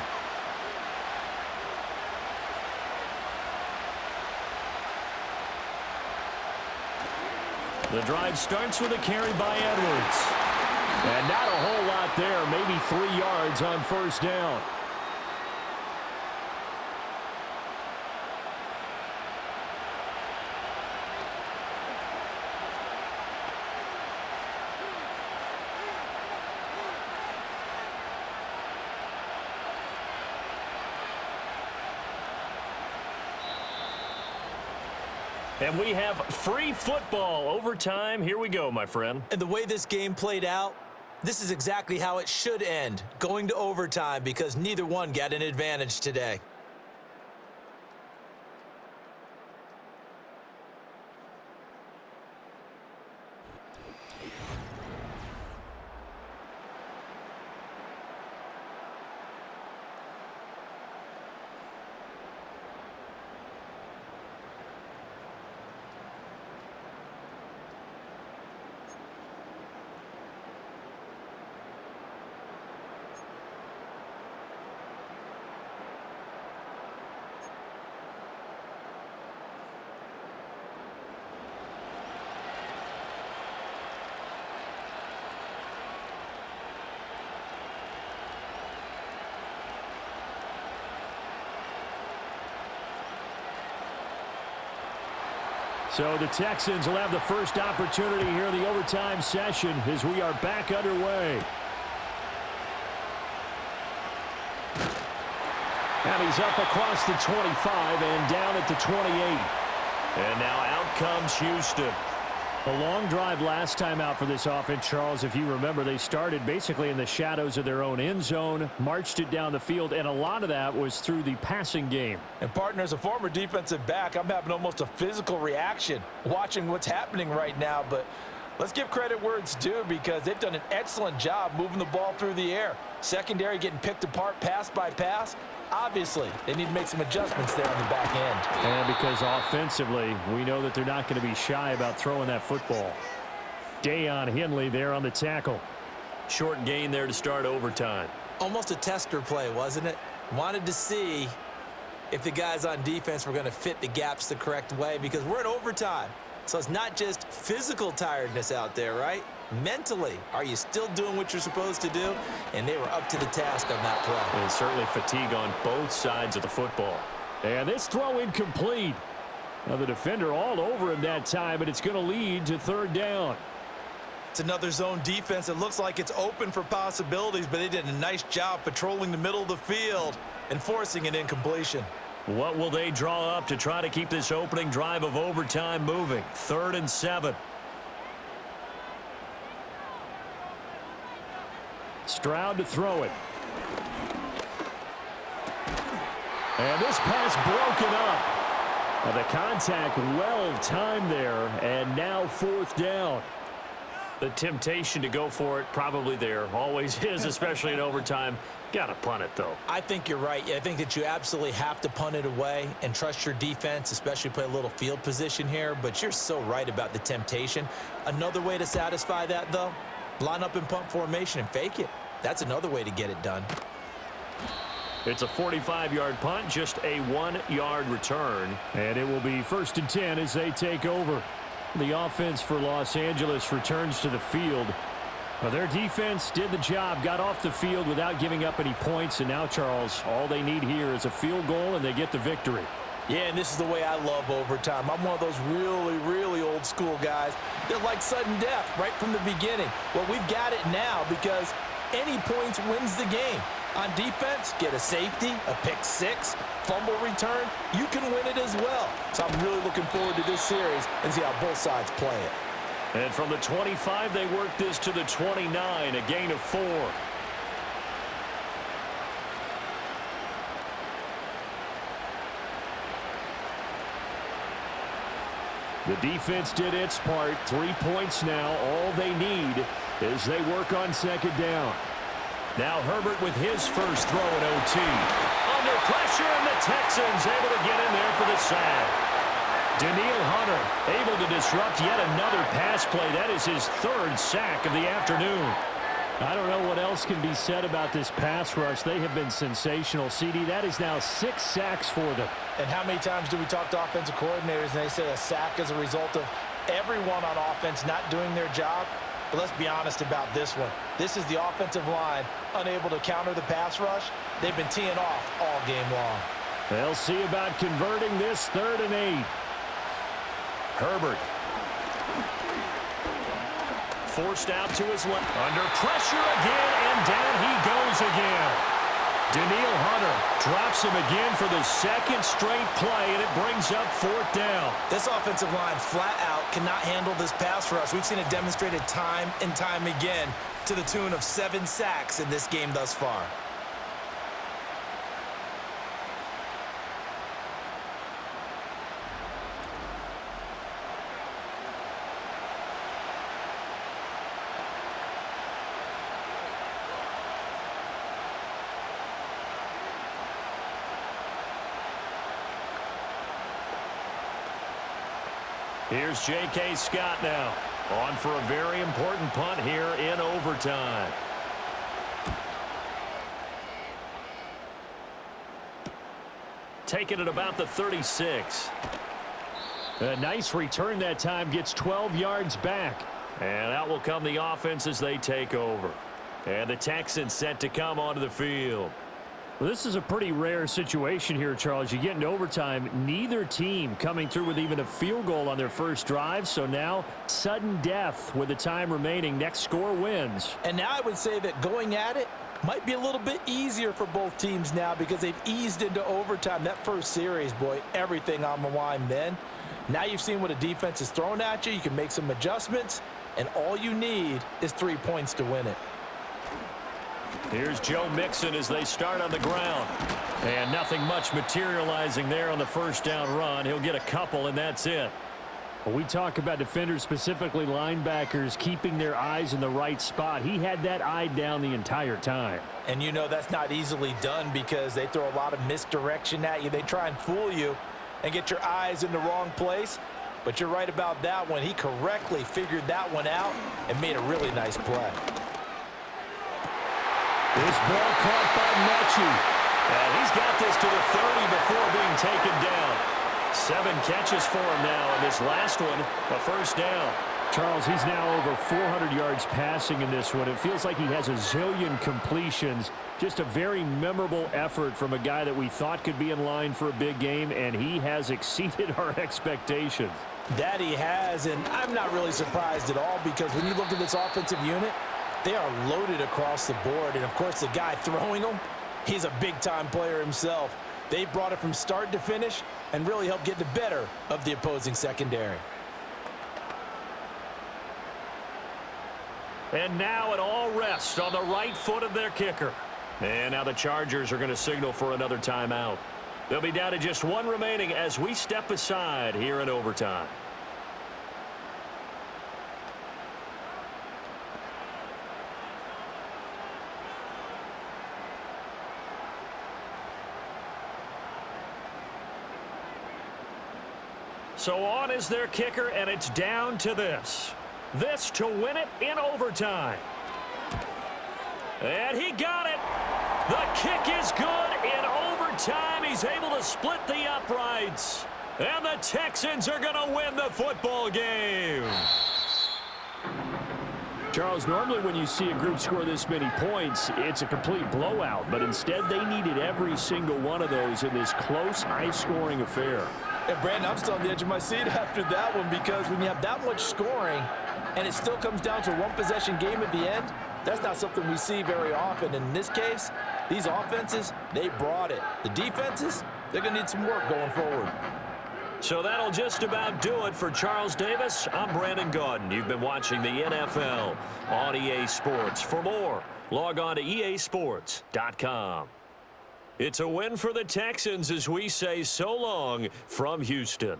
The drive starts with a carry by Edwards. And not a whole lot there, maybe 3 yards on 1st down. And we have free football. Overtime. Here we go, my friend. And the way this game played out, this is exactly how it should end, going to overtime, because neither one got an advantage today. So the Texans will have the first opportunity here in the overtime session as we are back underway. And he's up across the 25 and down at the 28. And now out comes Houston. A long drive last time out for this offense, Charles. If you remember, they started basically in the shadows of their own end zone, marched it down the field, and a lot of that was through the passing game. And, partner, as a former defensive back, I'm having almost a physical reaction watching what's happening right now. But let's give credit where it's due, because they've done an excellent job moving the ball through the air. Secondary getting picked apart pass by pass. Obviously, they need to make some adjustments there on the back end. And because offensively, we know that they're not going to be shy about throwing that football. Deion Henley there on the tackle. Short gain there to start overtime. Almost a tester play, wasn't it? Wanted to see if the guys on defense were going to fit the gaps the correct way, because we're in overtime. So it's not just physical tiredness out there, right? Mentally, are you still doing what you're supposed to do? And they were up to the task on that play. And certainly fatigue on both sides of the football. And this throw incomplete. Now the defender all over him that time, but it's going to lead to 3rd down. It's another zone defense. It looks like it's open for possibilities, but they did a nice job patrolling the middle of the field and forcing an incompletion. What will they draw up to try to keep this opening drive of overtime moving? 3rd and 7. Stroud to throw it. And this pass broken up. Now the contact well timed there, and now 4th down. The temptation to go for it probably there. Always is, especially in overtime. Got to punt it, though. I think you're right. I think that you absolutely have to punt it away and trust your defense, especially play a little field position here. But you're so right about the temptation. Another way to satisfy that, though, line up in punt formation and fake it. That's another way to get it done. It's a 45-yard punt, just a 1-yard return. And it will be 1st and 10 as they take over. The offense for Los Angeles returns to the field. Well, their defense did the job, got off the field without giving up any points. And now, Charles, all they need here is a field goal, and they get the victory. Yeah, and this is the way I love overtime. I'm one of those really, really old school guys that like sudden death right from the beginning. Well, we've got it now because any points wins the game. On defense, get a safety, a pick six, fumble return, you can win it as well. So I'm really looking forward to this series and see how both sides play it. And from the 25, they work this to the 29, a gain of 4. The defense did its part. 3 points now. All they need as they work on 2nd down. Now Herbert with his first throw in OT. Under pressure, and the Texans able to get in there for the sack. Daniil Hunter able to disrupt yet another pass play. That is his 3rd sack of the afternoon. I don't know what else can be said about this pass rush. They have been sensational. CD, that is now 6 sacks for them. And how many times do we talk to offensive coordinators and they say a sack is a result of everyone on offense not doing their job? But let's be honest about this one. This is the offensive line unable to counter the pass rush. They've been teeing off all game long. They'll see about converting this 3rd and 8. Herbert. Forced out to his left. Under pressure again, and down he goes again. Daniil Hunter drops him again for the 2nd straight play, and it brings up 4th down. This offensive line flat out cannot handle this pass rush. We've seen it demonstrated time and time again to the tune of 7 sacks in this game thus far. Here's J.K. Scott now, on for a very important punt here in overtime. Taking it about the 36. A nice return that time, gets 12 yards back. And out will come the offense as they take over. And the Texans set to come onto the field. Well, this is a pretty rare situation here, Charles. You get into overtime, neither team coming through with even a field goal on their first drive. So now, sudden death with the time remaining. Next score wins. And now I would say that going at it might be a little bit easier for both teams now because they've eased into overtime. That first series, boy, everything on the line then. Now you've seen what a defense is thrown at you. You can make some adjustments, and all you need is 3 points to win it. Here's Joe Mixon as they start on the ground. And nothing much materializing there on the 1st down run. He'll get a couple, and that's it. Well, we talk about defenders, specifically linebackers, keeping their eyes in the right spot. He had that eye down the entire time. And you know that's not easily done because they throw a lot of misdirection at you. They try and fool you and get your eyes in the wrong place. But you're right about that one. He correctly figured that one out and made a really nice play. This ball caught by Mechie. And he's got this to the 30 before being taken down. 7 catches for him now, and this last one, a 1st down. Charles, he's now over 400 yards passing in this one. It feels like he has a zillion completions. Just a very memorable effort from a guy that we thought could be in line for a big game, and he has exceeded our expectations. That he has, and I'm not really surprised at all because when you look at this offensive unit, they are loaded across the board. And, of course, the guy throwing them, he's a big-time player himself. They brought it from start to finish and really helped get the better of the opposing secondary. And now it all rests on the right foot of their kicker. And now the Chargers are going to signal for another timeout. They'll be down to just 1 remaining as we step aside here in overtime. So on is their kicker, and it's down to this. This to win it in overtime. And he got it. The kick is good, in overtime. He's able to split the uprights. And the Texans are going to win the football game. Charles, normally when you see a group score this many points, it's a complete blowout. But instead, they needed every single one of those in this close, high-scoring affair. And, Brandon, I'm still on the edge of my seat after that one because when you have that much scoring and it still comes down to a one-possession game at the end, that's not something we see very often. In this case, these offenses, they brought it. The defenses, they're going to need some work going forward. So that'll just about do it for Charles Davis. I'm Brandon Gaudin. You've been watching the NFL on EA Sports. For more, log on to easports.com. It's a win for the Texans as we say so long from Houston.